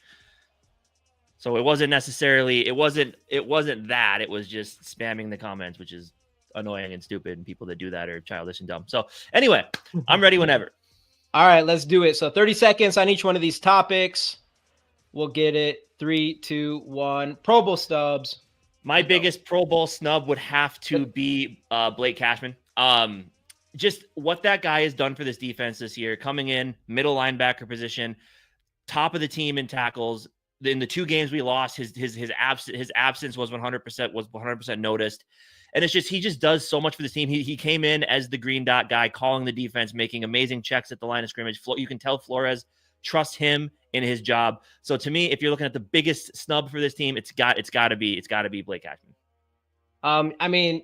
So it wasn't necessarily, it wasn't that. It was just spamming the comments, which is annoying and stupid. And people that do that are childish and dumb. So anyway, I'm ready whenever. All right, let's do it. So 30 seconds on each one of these topics. We'll get it. 3, 2, 1. Pro Bowl stubs. My biggest Pro Bowl snub would have to be Blake Cashman. Just what that guy has done for this defense this year, coming in middle linebacker position, top of the team in tackles. In the 2 games we lost, his absence was 100% noticed. And it's just, he just does so much for this team. He came in as the green dot guy, calling the defense, making amazing checks at the line of scrimmage. You can tell Flores trusts him in his job. So to me, if you're looking at the biggest snub for this team, it's got to be Blake Cashman. I mean,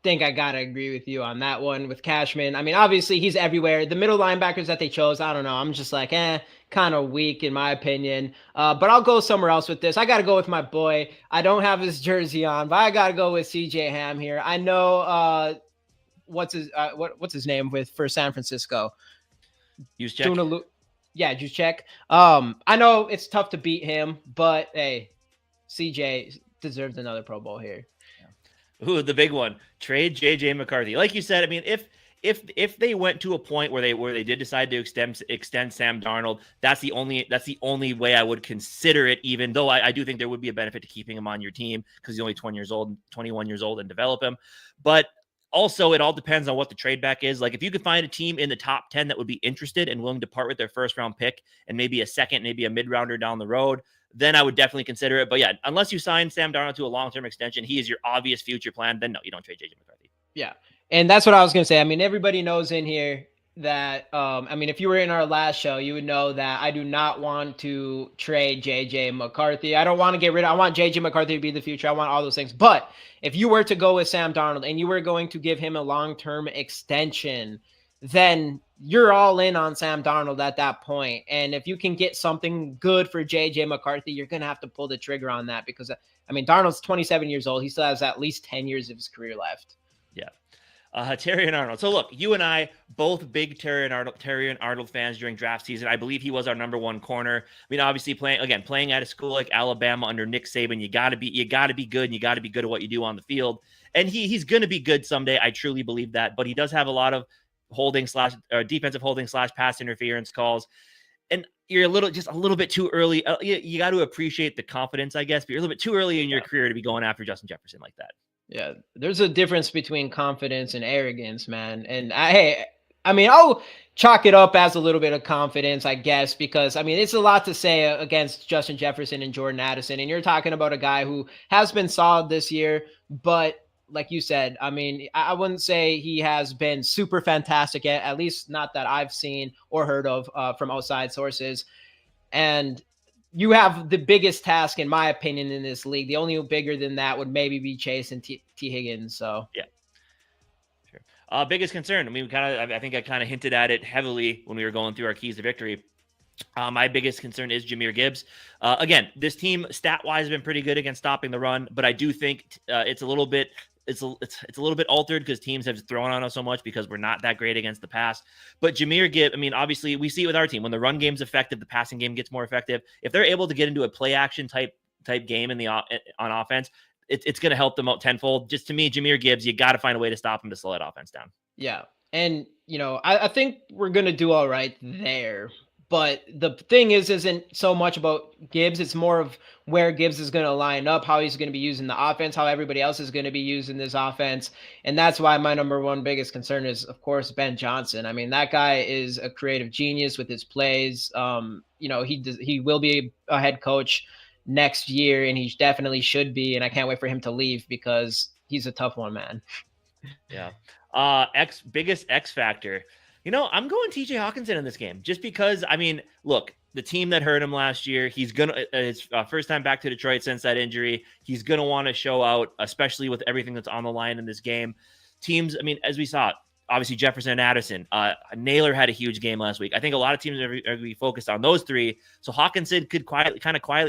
think I gotta agree with you on that one with Cashman. I mean, obviously he's everywhere. The middle linebackers that they chose, I don't know. I'm just like, kind of weak in my opinion. But I'll go somewhere else with this. I gotta go with my boy. I don't have his jersey on, but I gotta go with CJ Ham here. I know what's his name for San Francisco? Juszczyk. Yeah, Juszczyk. I know it's tough to beat him, but hey, CJ deserves another Pro Bowl here. Ooh, the big one. Trade JJ McCarthy. Like you said, I mean, if they went to a point where they did decide to extend Sam Darnold, that's the only way I would consider it, even though I do think there would be a benefit to keeping him on your team because he's only 21 years old and develop him. But also, it all depends on what the trade back is. Like, if you could find a team in the top 10 that would be interested and willing to part with their first round pick and maybe a second, maybe a mid rounder down the road, then I would definitely consider it. But yeah, unless you sign Sam Darnold to a long-term extension, he is your obvious future plan, then no, you don't trade JJ McCarthy. Yeah. And that's what I was going to say. I mean, everybody knows in here that, I mean, if you were in our last show, you would know that I do not want to trade JJ McCarthy. I don't want to get rid of, I want JJ McCarthy to be the future. I want all those things. But if you were to go with Sam Darnold and you were going to give him a long-term extension, then you're all in on Sam Darnold at that point. And if you can get something good for JJ McCarthy, you're going to have to pull the trigger on that because, I mean, Darnold's 27 years old. He still has at least 10 years of his career left. Yeah. Terrion Arnold. So look, you and I, both big Terrion Arnold fans during draft season. I believe he was our number one corner. I mean, obviously playing at a school like Alabama under Nick Saban, you got to be good and you got to be good at what you do on the field. And he's going to be good someday. I truly believe that, but he does have a lot of defensive holding / pass interference calls. And you're just a little bit too early. You got to appreciate the confidence, I guess, but you're a little bit too early in your career to be going after Justin Jefferson like that. Yeah, there's a difference between confidence and arrogance, man. And I mean, I'll chalk it up as a little bit of confidence, I guess, because I mean, it's a lot to say against Justin Jefferson and Jordan Addison. And you're talking about a guy who has been solid this year, but like you said, I mean, I wouldn't say he has been super fantastic yet, at least not that I've seen or heard of from outside sources. And you have the biggest task, in my opinion, in this league. The only bigger than that would maybe be Chase and T. Higgins. So yeah, sure. Biggest concern. I mean, I think I kind of hinted at it heavily when we were going through our keys to victory. My biggest concern is Jahmyr Gibbs. Again, this team stat-wise has been pretty good against stopping the run, but I do think it's a little bit altered because teams have thrown on us so much because we're not that great against the pass. But Jahmyr Gibbs, I mean, obviously we see it with our team. When the run game's effective, the passing game gets more effective. If they're able to get into a play action type game on offense, it's going to help them out tenfold. Just to me, Jahmyr Gibbs, you got to find a way to stop him to slow that offense down. Yeah. And, I think we're going to do all right there. But the thing isn't so much about Gibbs. It's more of where Gibbs is going to line up, how he's going to be using the offense, how everybody else is going to be using this offense. And that's why my number one biggest concern is, of course, Ben Johnson. I mean, that guy is a creative genius with his plays. He will be a head coach next year, and he definitely should be. And I can't wait for him to leave because he's a tough one, man. Yeah. Biggest X factor. I'm going TJ Hawkinson in this game just because, I mean, look, the team that hurt him last year, he's going to, his first time back to Detroit since that injury, he's going to want to show out, especially with everything that's on the line in this game. Teams, I mean, as we saw, obviously Jefferson and Addison, Naylor had a huge game last week. I think a lot of teams are going to be focused on those three. So Hawkinson could quietly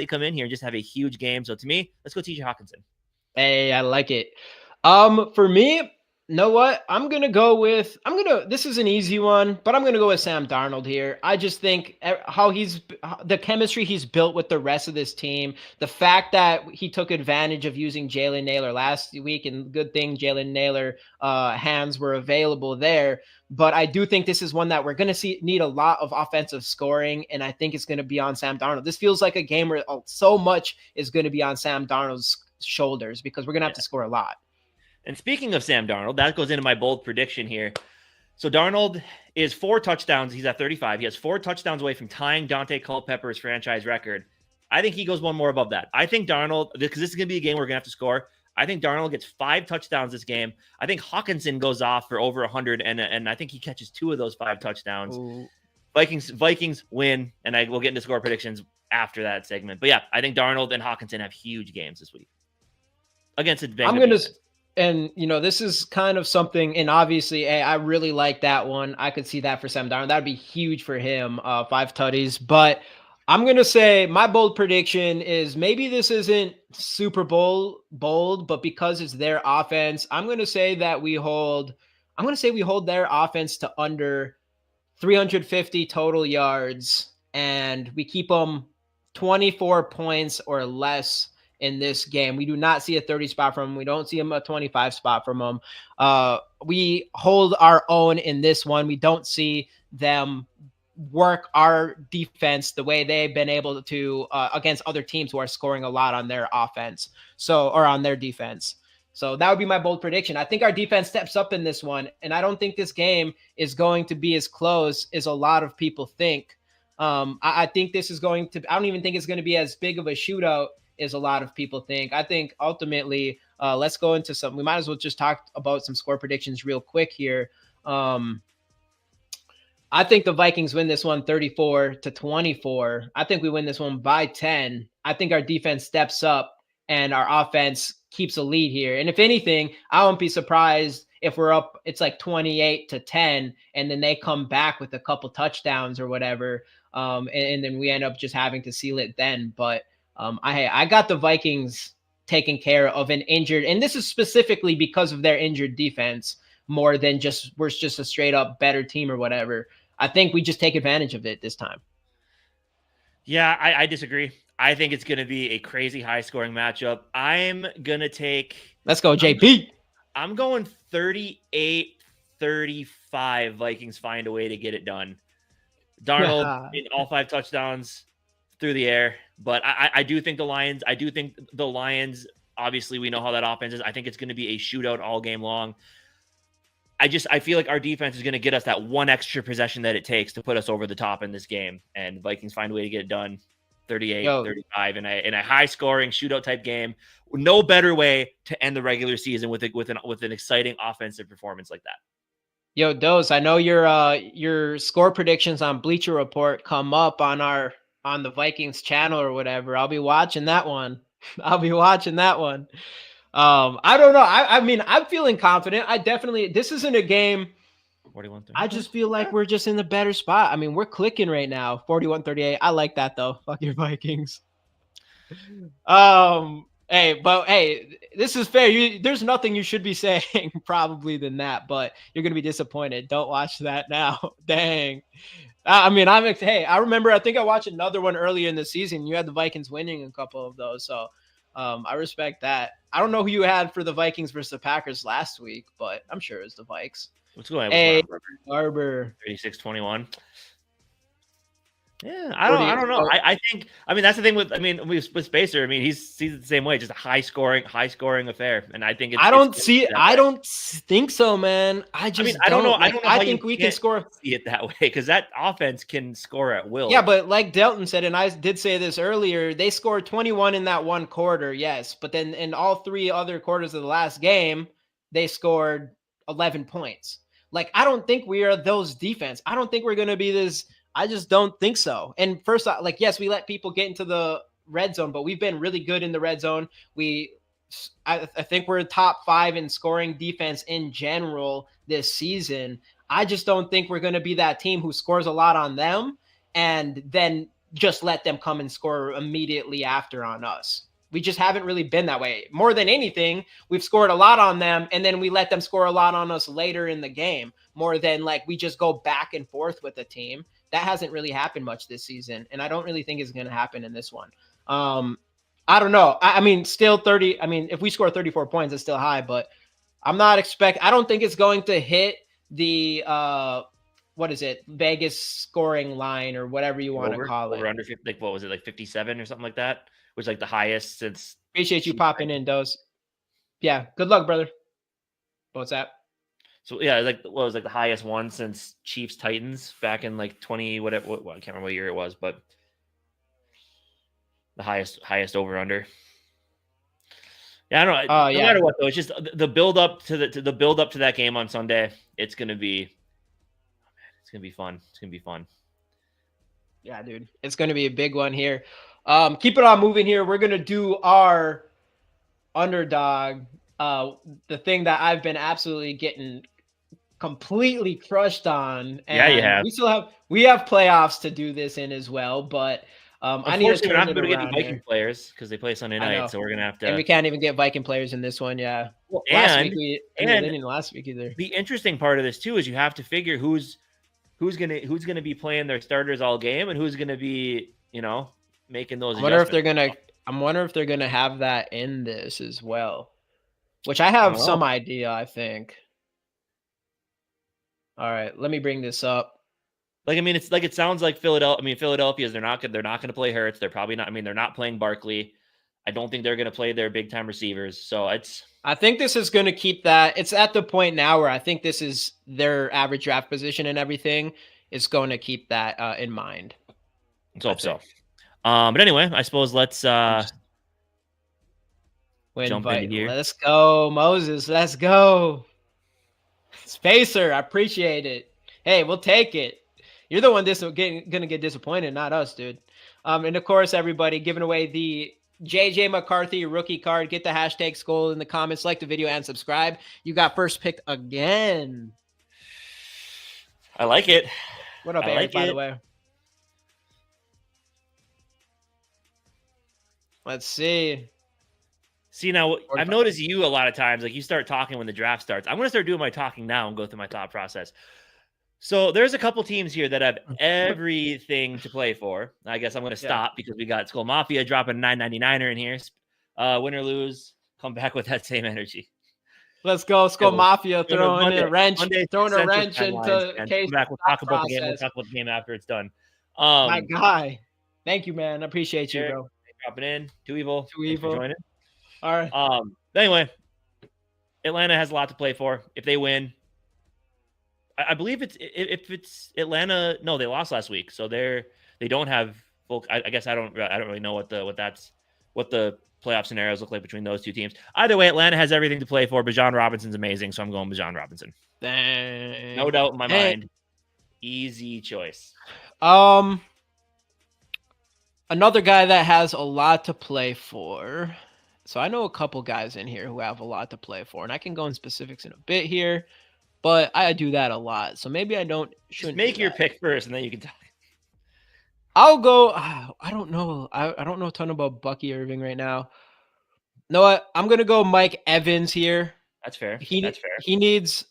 come in here and just have a huge game. So to me, let's go TJ Hawkinson. Hey, I like it. For me, you know what? This is an easy one, but I'm going to go with Sam Darnold here. I just think the chemistry he's built with the rest of this team, the fact that he took advantage of using Jalen Naylor last week, and good thing Jalen Naylor hands were available there. But I do think this is one that we're going to need a lot of offensive scoring, and I think it's going to be on Sam Darnold. This feels like a game where so much is going to be on Sam Darnold's shoulders because we're going to have to score a lot. And speaking of Sam Darnold, that goes into my bold prediction here. So Darnold is 4 touchdowns. He's at 35. He has 4 touchdowns away from tying Dante Culpepper's franchise record. I think he goes one more above that. I think Darnold, because this is going to be a game we're going to have to score, I think Darnold gets 5 touchdowns this game. I think Hawkinson goes off for over 100, and I think he catches 2 of those 5 touchdowns. Ooh. Vikings win, and I will get into score predictions after that segment. But yeah, I think Darnold and Hawkinson have huge games this week against a I'm gonna, defense. and this is kind of something, and obviously, I really like that one. I could see that for Sam Darnold. That'd be huge for him. 5 tutties, but I'm gonna say my bold prediction is maybe this isn't Super Bowl bold, but because it's their offense, I'm gonna say that we hold. I'm gonna say we hold their offense to under 350 total yards, and we keep them 24 points or less in this game. We do not see a 30 spot from them. We don't see a 25 spot from them. We hold our own in this one. We don't see them work our defense the way they've been able to against other teams who are scoring a lot on their offense. Or on their defense. So that would be my bold prediction. I think our defense steps up in this one, and I don't think this game is going to be as close as a lot of people think. I think this is going to. I don't even think it's going to be as big of a shootout as a lot of people think. I think ultimately, let's go into some. We might as well just talk about some score predictions real quick here. I think the Vikings win this one 34-24. I think we win this one by 10. I think our defense steps up and our offense keeps a lead here. And if anything, I won't be surprised if we're up, it's like 28-10, and then they come back with a couple touchdowns or whatever. And then we end up just having to seal it then. But I got the Vikings taking care of an injured, and this is specifically because of their injured defense more than just we're just a straight up better team or whatever. I think we just take advantage of it this time. Yeah, I disagree. I think it's going to be a crazy high scoring matchup. I'm going to take. Let's go, JP. I'm going 38-35. Vikings find a way to get it done. Darnold in all 5 touchdowns through the air. But I do think the Lions, obviously we know how that offense is. I think it's going to be a shootout all game long. I feel like our defense is going to get us that one extra possession that it takes to put us over the top in this game. And Vikings find a way to get it done 38-35 in a high scoring shootout type game. No better way to end the regular season with an exciting offensive performance like that. Yo, Dose, I know your score predictions on Bleacher Report come up on the Vikings channel or whatever. I'll be watching that one. I don't know. I mean, I'm feeling confident. This isn't a game. 41-30. I just feel like we're just in the better spot. I mean, we're clicking right now. 41-38. I like that though. Fuck your Vikings. Hey, this is fair. There's nothing you should be saying probably than that, but you're gonna be disappointed. Don't watch that now. Dang. I mean, I remember. I think I watched another one earlier in the season. You had the Vikings winning a couple of those, so I respect that. I don't know who you had for the Vikings versus the Packers last week, but I'm sure it's the Vikes. What's going on? Hey, Barber. 36-21. Yeah, I don't know. I think that's the thing with with Spacer. I mean, he sees it the same way, just a high scoring affair. And I think I don't think so, man. I don't know. I think we can score. See it that way because that offense can score at will. Yeah, but like Delton said, and I did say this earlier, they scored 21 in that one quarter, yes. But then in all 3 other quarters of the last game, they scored 11 points. Like, I don't think we are those defense. I don't think we're going to be this. I just don't think so. And first, yes, we let people get into the red zone, but we've been really good in the red zone. I think we're top 5 in scoring defense in general this season. I just don't think we're going to be that team who scores a lot on them and then just let them come and score immediately after on us. We just haven't really been that way. More than anything, we've scored a lot on them, and then we let them score a lot on us later in the game, more than like we just go back and forth with the team. That hasn't really happened much this season, and I don't really think it's going to happen in this one. I don't know. I mean, still 30. I mean, if we score 34 points, it's still high, but I don't think it's going to hit the what is it? Vegas scoring line or whatever you want to call it. Over under, like, what was it, like 57 or something like that? Which is like the highest since. Appreciate you popping in, Dose. Yeah, good luck, brother. What's that? So yeah, it was like the highest one since Chiefs Titans back in like 20 whatever. I can't remember what year it was, but the highest over under. Yeah, I don't know. Oh, No yeah. matter what, though, it's just the build up to the build up to that game on Sunday. It's gonna be fun. It's gonna be fun. Yeah, dude. It's gonna be a big one here. Keep it on moving here. We're gonna do our underdog. The thing that I've been absolutely getting completely crushed on, Yeah, you and have. we have playoffs to do this in as well, but I need to Unfortunately, we're turn not it gonna be able to get any around Viking here. players because they play Sunday I night, know, so we're gonna have and we to. can't even get Viking players in this one. Yeah, Well, last week they and didn't last week either. the interesting part of this too is you have to figure who's gonna be playing their starters all game and who's gonna be making those adjustments. I'm wondering if they're gonna have that in this as well, which I I have don't know. some idea. I think. All right, let me bring this up. Like, I mean, it's like it sounds like Philadelphia. I mean, Philadelphia's they're not gonna play Hurts. They're probably not. I mean, they're not playing Barkley. I don't think they're gonna play their big time receivers. So I think this is going to keep that. It's at the point now where I think this is their average draft position and everything is going to keep that in mind. let's hope so. But anyway, I suppose let's jump into here. Let's go, Moses. Let's go. Spacer, I appreciate it. Hey, we'll take it. You're the one gonna get disappointed, not us, dude. And of course, everybody giving away the JJ McCarthy rookie card. Get the hashtag Skol in the comments, like the video, and subscribe. You got first pick again. I like it. What up, Eric, by the way? Let's see. See, now I've noticed you a lot of times, like you start talking when the draft starts. I'm going to start doing my talking now and go through my thought process. So there's a couple teams here that have everything to play for. I guess I'm going to stop because we got Skol Mafia dropping 999er in here. Win or lose, come back with that same energy. Let's go, Skol Mafia throwing a wrench into case. Back. We'll talk about the game. We'll talk about the game after it's done. My guy, thank you, man. I appreciate you, bro. Dropping in, Too Evil. Joining. All right. Anyway, Atlanta has a lot to play for. If they win, I believe it's Atlanta. No, they lost last week, so they don't have full. I guess I don't really know what the playoff scenarios look like between those two teams. Either way, Atlanta has everything to play for. Bijan Robinson's amazing, so I'm going Bijan Robinson. Dang. No doubt in my mind. Easy choice. Another guy that has a lot to play for. So I know a couple guys in here who have a lot to play for, and I can go in specifics in a bit here, but I do that a lot. So maybe I shouldn't just make your pick first, and then you can talk. I'll go. I don't know. I don't know a ton about Bucky Irving right now. You know what? I'm gonna go Mike Evans here. That's fair. That's fair. He needs.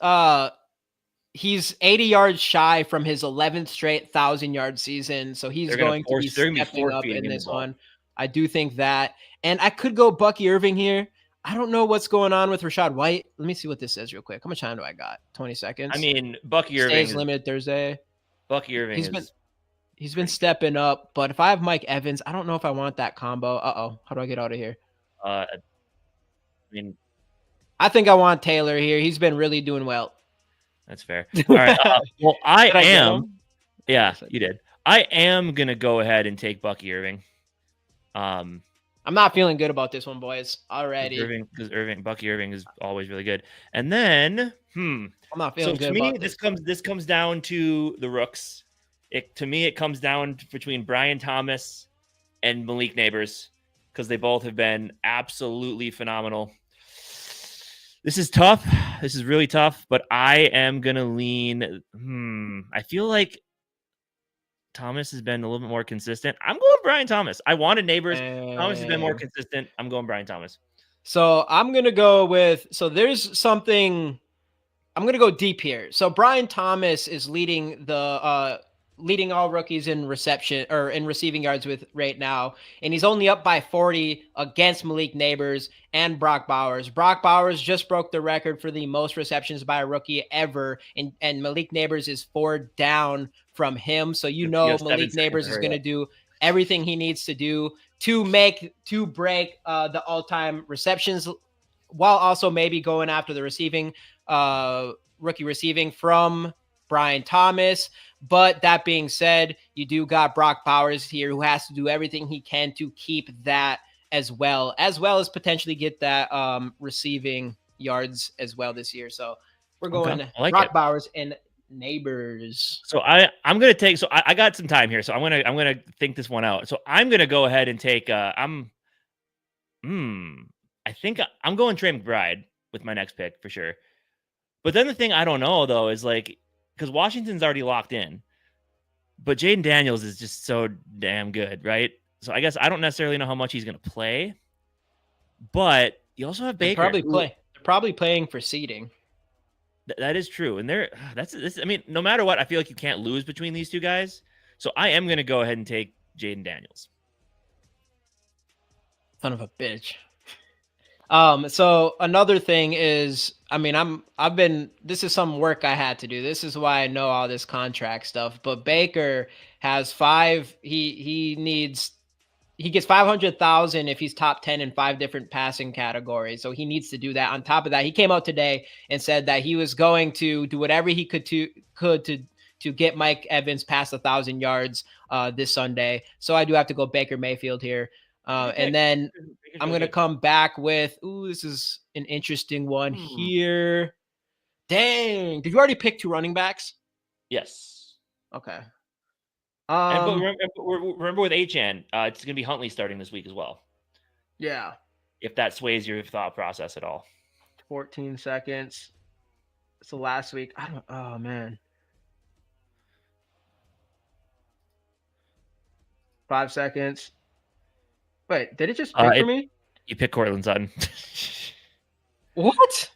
He's 80 yards shy from his 11th straight 1,000-yard season, so he's going to be stepping up in this one. I do think that, and I could go Bucky Irving here. I don't know what's going on with Rachaad White. Let me see what this says real quick. How much time do I got? 20 seconds. I mean, Bucky Irving is limited Thursday. Bucky Irving he's been stepping up, but if I have Mike Evans, I don't know if I want that combo. How do I get out of here? I mean, I think I want Taylor here. He's been really doing well. That's fair. All right. Well, yeah, you did. I am gonna go ahead and take Bucky Irving. I'm not feeling good about this one, boys. Already. Because Bucky Irving is always really good. And then, I'm not feeling good. To me, this comes down to the rooks. To me, it comes down between Brian Thomas and Malik Neighbors because they both have been absolutely phenomenal. This is tough. This is really tough, but I am going to lean. I feel like Thomas has been a little bit more consistent. I'm going Brian Thomas. I wanted Neighbors. Thomas has been more consistent. I'm going Brian Thomas. So I'm going to go with, there's something, I'm going to go deep here. So Brian Thomas is leading leading all rookies in reception or in receiving yards with right now. And he's only up by 40 against Malik Neighbors and Brock Bowers. Brock Bowers just broke the record for the most receptions by a rookie ever. And Malik Neighbors is 4 down from him. So, Malik Neighbors is going to do everything he needs to do to break the all-time receptions while also maybe going after the rookie receiving from Brian Thomas. But that being said, you do got Brock Bowers here who has to do everything he can to keep that as well as potentially get that receiving yards as well this year. So we're going I like Brock it. Bowers and Neighbors. So I'm gonna take. So I got some time here. So I'm gonna think this one out. So I'm gonna go ahead and take. I think I'm going Trey McBride with my next pick for sure. But then the thing I don't know though is like because Washington's already locked in, but Jaden Daniels is just so damn good, right? So I guess I don't necessarily know how much he's gonna play, but you also have Baker. They're probably playing for seeding. That is true, and that's this. I mean, no matter what, I feel like you can't lose between these two guys. So I am gonna go ahead and take Jaden Daniels. Son of a bitch. So another thing is, I mean, this is some work I had to do. This is why I know all this contract stuff. But Baker has he gets 500,000 if he's top 10 in 5 different passing categories. So he needs to do that. On top of that, he came out today and said that he was going to do whatever he could to get Mike Evans past 1,000 yards this Sunday. So I do have to go Baker Mayfield here. And then I'm going to come back with, this is an interesting one here. Dang. Did you already pick 2 running backs? Yes. Okay. And remember with Achane, it's going to be Huntley starting this week as well. Yeah. If that sways your thought process at all. 14 seconds. So last week, oh man. 5 seconds. Wait, did it just pick for me? You pick Cortland Sutton. What?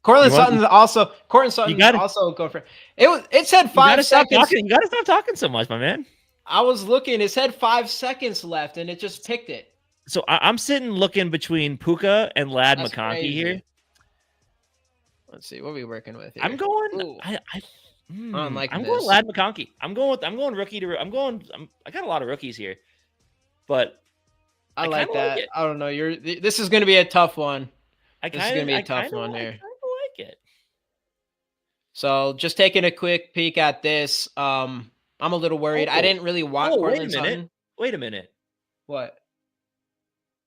Courtland Sutton also go for it. It said 5 seconds. You gotta stop talking so much, my man. I was looking. It said 5 seconds left, and it just picked it. So I'm sitting looking between Puka and Ladd McConkey here. Let's see what are we working with here. I'm going. I'm going Ladd McConkey. I got a lot of rookies here, but I like that. I don't know. This is going to be a tough one. This is going to be a tough one here. I kind of like it. So just taking a quick peek at this, I'm a little worried. I didn't really want Courtland Sutton. Wait a minute. What?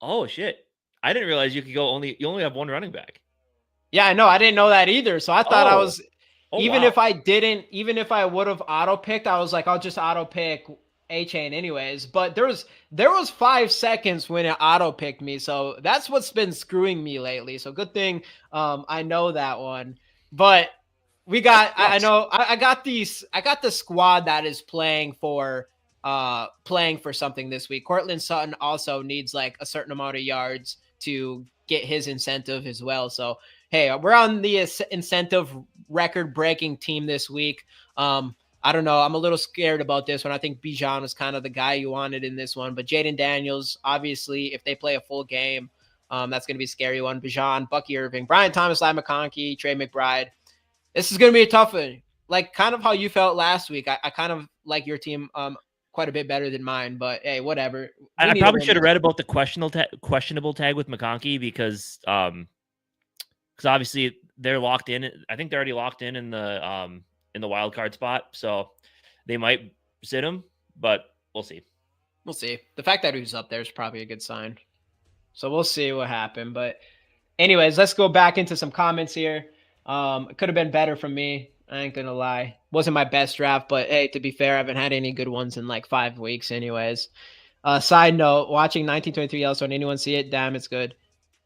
Oh shit! I didn't realize you only have one running back. Yeah, I know. I didn't know that either. So I thought I was if I would have auto picked, I was like, I'll just auto pick Achane anyways. But there was 5 seconds when it auto picked me, so that's what's been screwing me lately. So good thing I know that one. But we got I got the squad that is playing for something this week. Courtland Sutton also needs like a certain amount of yards to get his incentive as well. So hey, we're on the incentive record-breaking team this week. I don't know. I'm a little scared about this one. I think Bijan was kind of the guy you wanted in this one. But Jaden Daniels, obviously, if they play a full game, that's going to be a scary one. Bijan, Bucky Irving, Brian Thomas, Ladd McConkey, Trey McBride. This is going to be a tough one. Like kind of how you felt last week. I kind of like your team quite a bit better than mine. But, hey, whatever. I probably should have read about the questionable tag with McConkey because obviously they're locked in. I think they're already locked in the wild card spot, so they might sit him, but we'll see. We'll see. The fact that he's up there is probably a good sign. So we'll see what happened. But anyways, let's go back into some comments here. It could have been better from me. I ain't gonna lie. Wasn't my best draft, but hey, to be fair, I haven't had any good ones in like 5 weeks anyways. Side note, watching 1923 Yellowstone, anyone see it? Damn, it's good.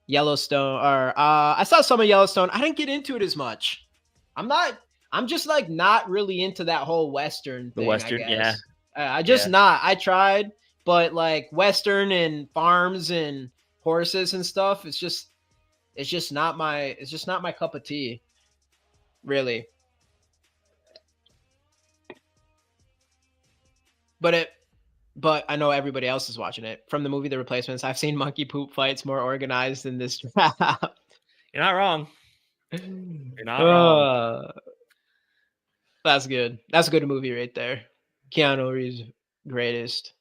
Yellowstone, or I saw some of Yellowstone. I didn't get into it as much. I'm just like not really into that whole Western thing. I guess. Yeah. I tried, but like Western and farms and horses and stuff, it's just not my cup of tea. Really. But I know everybody else is watching it. From the movie The Replacements, I've seen monkey poop fights more organized than this draft. You're not wrong. You're not wrong. That's good. That's a good movie right there. Keanu Reeves, greatest.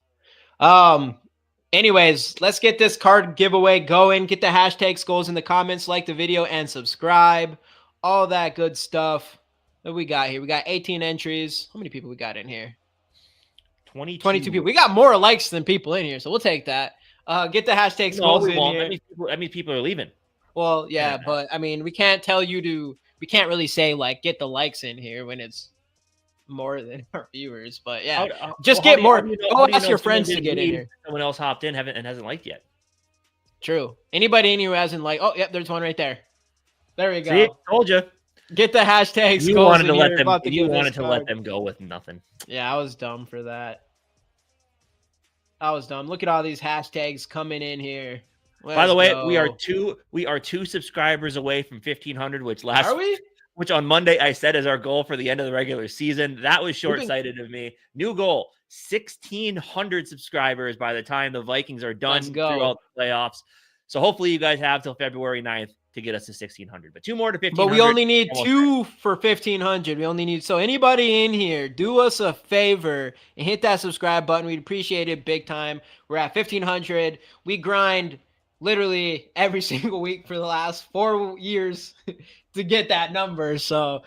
Anyways, let's get this card giveaway going. Get the hashtag Skols in the comments, like the video, and subscribe. All that good stuff. What we got here? We got 18 entries. How many people we got in here? 22 people. We got more likes than people in here, so we'll take that. Get the hashtag No, Skols we in won't. here. That means people are leaving. Well, yeah, Yeah. but I mean, we can't tell you to. We can't really say like get the likes in here when it's more than our viewers. But yeah, just get more. Go ask your friends to get in here. Someone else hopped in, hasn't liked yet. True. Anybody in here who hasn't liked? Oh, yep, there's one right there. There we go. See, told you. Get the hashtag. You wanted to let them. You wanted to let them go with nothing. Yeah, I was dumb for that. I was dumb. Look at all these hashtags coming in here. By the way, we are two subscribers away from 1,500, which on Monday I said is our goal for the end of the regular season. That was short-sighted of me. New goal: 1,600 subscribers by the time the Vikings are done throughout the playoffs. So hopefully you guys have till February 9th to get us to 1,600. But 2 more to 1,500. But we only need 2 for 1,500. We only need, so anybody in here, do us a favor and hit that subscribe button. We'd appreciate it big time. We're at 1,500. We grind literally every single week for the last 4 years to get that number. So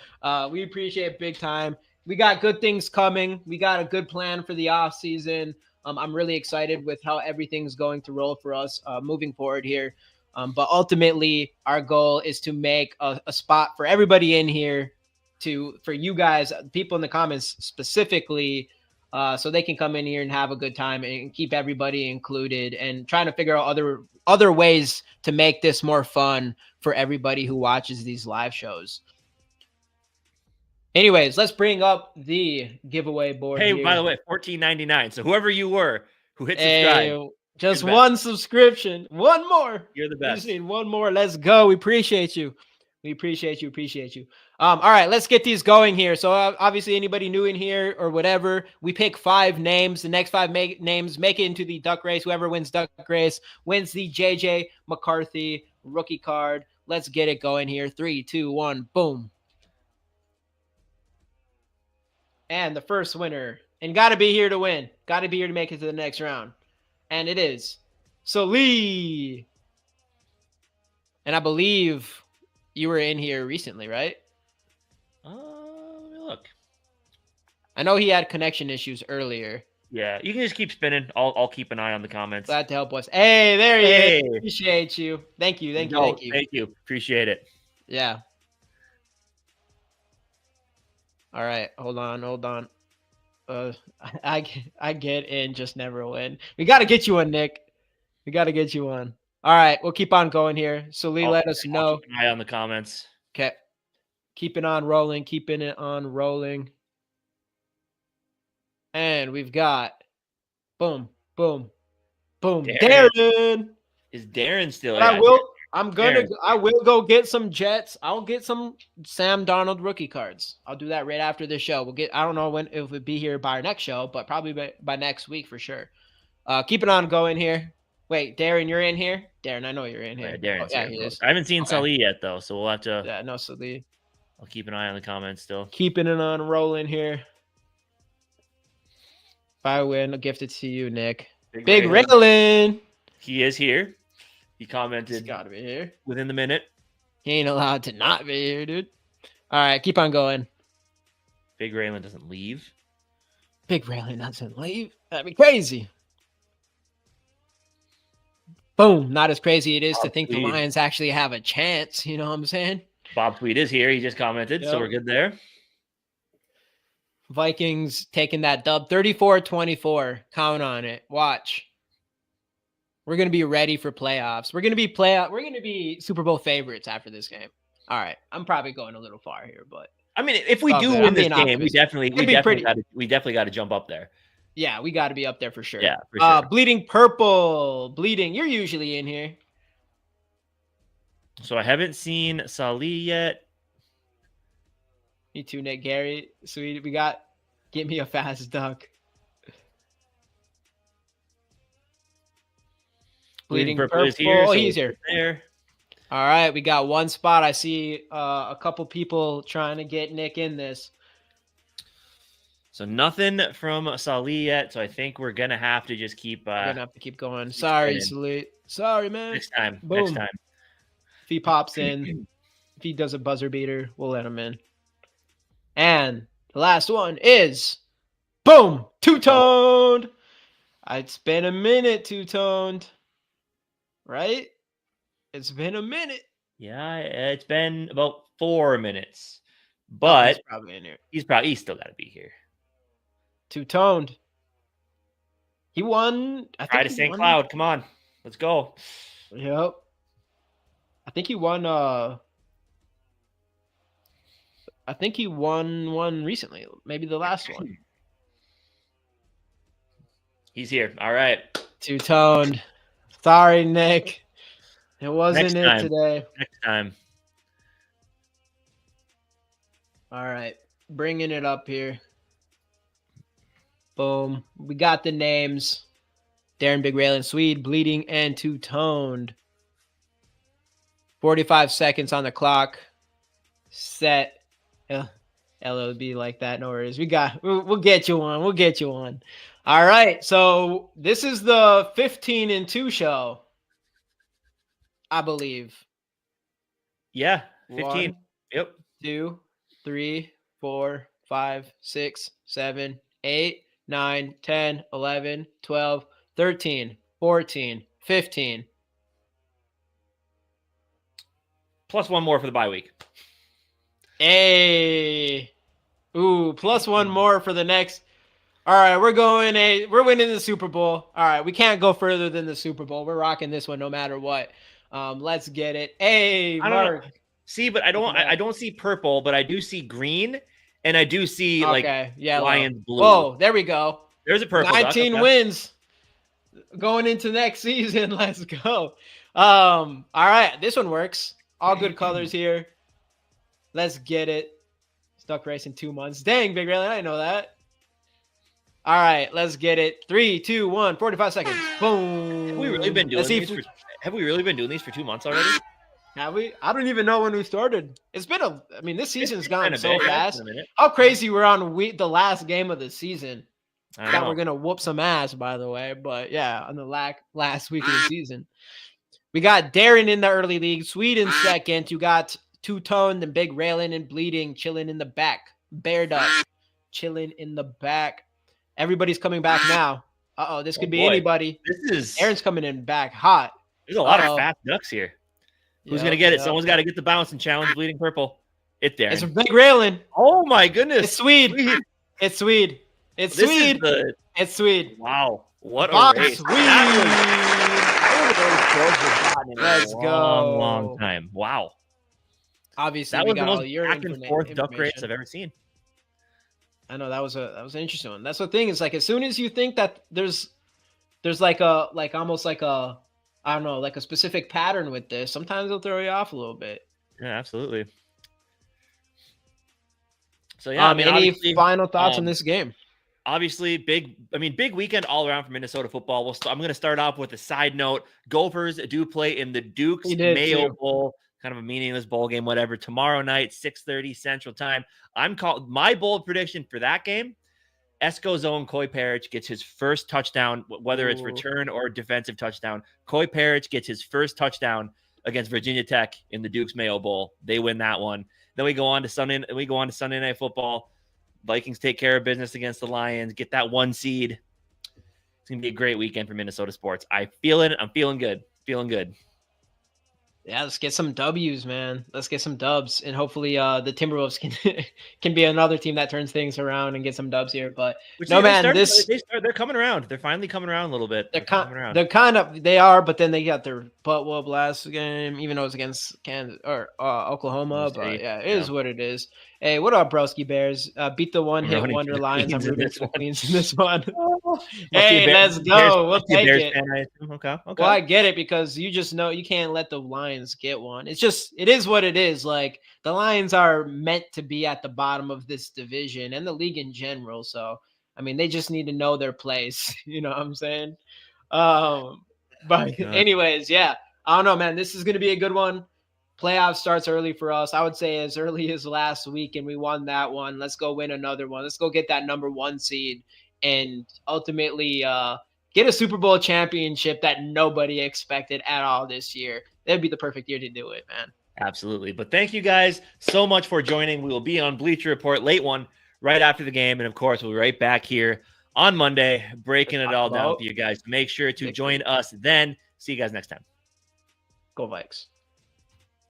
we appreciate it big time. We got good things coming. We got a good plan for the off season. I'm really excited with how everything's going to roll for us moving forward here. But ultimately, our goal is to make a spot for everybody in here, for you guys, people in the comments specifically, so they can come in here and have a good time and keep everybody included, and trying to figure out other ways to make this more fun for everybody who watches these live shows. Anyways, let's bring up the giveaway board. Hey, here. By the way, $14.99. So whoever you were who hit subscribe. Just one subscription. One more. You're the best. We just need one more. Let's go. We appreciate you. We appreciate you. Appreciate you. All right, let's get these going here. So obviously anybody new in here or whatever, we pick 5 names. The next 5 names make it into the duck race. Whoever wins duck race wins the JJ McCarthy rookie card. Let's get it going here. 3, 2, 1, boom. And the first winner, and got to be here to win. Got to be here to make it to the next round. And it is Lee. And I believe you were in here recently, right? Let me look. I know he had connection issues earlier. Yeah, you can just keep spinning. I'll keep an eye on the comments. Glad to help us. Hey, there he is. Appreciate you. Thank you. Thank you. Appreciate it. Yeah. All right. Hold on. I get in, just never win. We got to get you one, Nick. We got to get you one. All right, we'll keep on going here. So Lee, let us know. Keep an eye on the comments. Okay. Keeping it on rolling. And we've got boom. Darren. Is Darren still? I will go get some Jets. I'll get some Sam Darnold rookie cards. I'll do that right after the show. I don't know when it would be here by our next show, but probably by next week for sure. Keep it on going here. Wait, Darren, you're in here? Darren, I know you're in here. Yeah, Darren's here. He is. I haven't seen Salih yet though, so we'll have to. Yeah, no Salih. I'll keep an eye on the comments still. Keeping it on rolling here. If I win, I'll gift it to you, Nick. Big Raylan. He is here. He commented. He's got to be here within the minute. He ain't allowed to not be here, dude. All right, keep on going. Big Raylan doesn't leave. That'd be crazy. Boom. Not as crazy it is to think the Lions actually have a chance. You know what I'm saying? Bob Tweed is here. He just commented, so we're good there. Vikings taking that dub 34-24. Count on it. Watch. We're going to be ready for playoffs. We're going to be Super Bowl favorites after this game. All right. I'm probably going a little far here, but I mean, if we do win this game, we definitely got to jump up there. Yeah, we got to be up there for sure. Yeah, for sure. Bleeding Purple. Bleeding. You're usually in here. So I haven't seen Salih yet. Me too, Nick. Gary. Sweet. We got Get Me a Fast Duck. Bleeding Purple is here. So he's here. There. All right, we got one spot. I see a couple people trying to get Nick in this. So nothing from Salih yet. So I think we're gonna have to just keep. We're gonna have to keep going. Sorry, Salih. Sorry, man. Next time. Boom. Next time. If he pops in, if he does a buzzer beater, we'll let him in. And the last one is, boom, two-toned. It's been a minute, two-toned. right? It's been a minute. Yeah, it's been about 4 minutes, Oh, he's but probably in here. he's still got to be here. Two-toned. He won. I think Pride of he St. won. Cloud. Come on. Let's go. Yep. I think he won. I think he won one recently. Maybe the last one. He's here. All right. Two-toned. Sorry, Nick. It wasn't Next it time. today. Next time. All right. Bringing it up here. Boom. We got the names. Darren Big Rail and Swede, bleeding and two-toned. 45 seconds on the clock. Set. LOB like that. No worries. We'll get you one. We'll get you one. All right. So this is the 15-2 show, I believe. Yeah. 15. 1, Yep. 2, 3, 4, 5, 6, 7, 8, 9, 10, 11, 12, 13, 14, 15. Plus one more for the bye week. Hey. Ooh, plus one more for the next. All right, we're winning the Super Bowl. All right, we can't go further than the Super Bowl. We're rocking this one no matter what. Let's get it. Hey, Mark. See, but I don't see purple, but I do see green, and I do see yellow. Lions blue. Oh, there we go. There's a purple. 19 wins going into next season. Let's go. All right, this one works. All good colors here. Let's get it. Stuck race in 2 months. Dang, Big Rally, I didn't know that. All right, let's get it. 3, 2, 1, 45 seconds. Boom. Have we really been doing these for 2 months already? Have we? I don't even know when we started. It's been this season's gone so fast. Yeah, how crazy we're on the last game of the season. We're going to whoop some ass, by the way. But yeah, on the last week of the season. We got Darren in the early league. Sweden second. You got two-toned and Big Railing and Bleeding chilling in the back. Bear Duck chilling in the back. Everybody's coming back now. Uh-oh, this could be anybody. Aaron's coming in back hot. There's a lot of fast ducks here. Who's going to get it? Someone's got to get the bounce and challenge Bleeding Purple. It's Darren. It's Big Railing. Oh, my goodness. It's Swede. It's Swede. It's Swede. It's Swede. Wow. What a race. Let's go. Long time. Wow. Obviously, that was the most back and forth duck race I've ever seen. I know that was an interesting one. That's the thing. Is like as soon as you think that there's almost like a I don't know, like a specific pattern with this, sometimes they'll throw you off a little bit. Yeah, absolutely. So yeah, any final thoughts on this game? Obviously, big weekend all around for Minnesota football. I'm going to start off with a side note. Gophers do play in the Duke's Mayo Bowl, kind of a meaningless bowl game, whatever. Tomorrow night, 6:30 Central Time. My bold prediction for that game. Esco's own Koi Peric gets his first touchdown, whether it's return or defensive touchdown. Koi Peric gets his first touchdown against Virginia Tech in the Duke's Mayo Bowl. They win that one. Then we go on to Sunday Night Football. Vikings take care of business against the Lions, get that 1 seed. It's going to be a great weekend for Minnesota sports. I feel it. I'm feeling good. Feeling good. Yeah, let's get some W's, man. Let's get some dubs, and hopefully the Timberwolves can be another team that turns things around and get some dubs here. But they're coming around. They're finally coming around a little bit. They are, but then they got their butt whoop last game, even though it was against Kansas or Oklahoma. But yeah, it is what it is. Hey, what up, Broski Bears? Beat the one-hit wonder Lions. I'm rooting for the Queens in this one. Hey, let's go. We'll take it. Okay. Well, I get it because you just know you can't let the Lions get one. It is what it is. Like the Lions are meant to be at the bottom of this division and the league in general. So, they just need to know their place. You know what I'm saying? But anyways, yeah, I don't know, man. This is going to be a good one. Playoff starts early for us. I would say as early as last week, and we won that one. Let's go win another one. Let's go get that number 1 seed and ultimately get a Super Bowl championship that nobody expected at all this year. That'd be the perfect year to do it, man. Absolutely. But thank you guys so much for joining. We will be on Bleacher Report, late one, right after the game. And of course, we'll be right back here on Monday, breaking it all down for you guys. Make sure to join us then. See you guys next time. Go Vikes.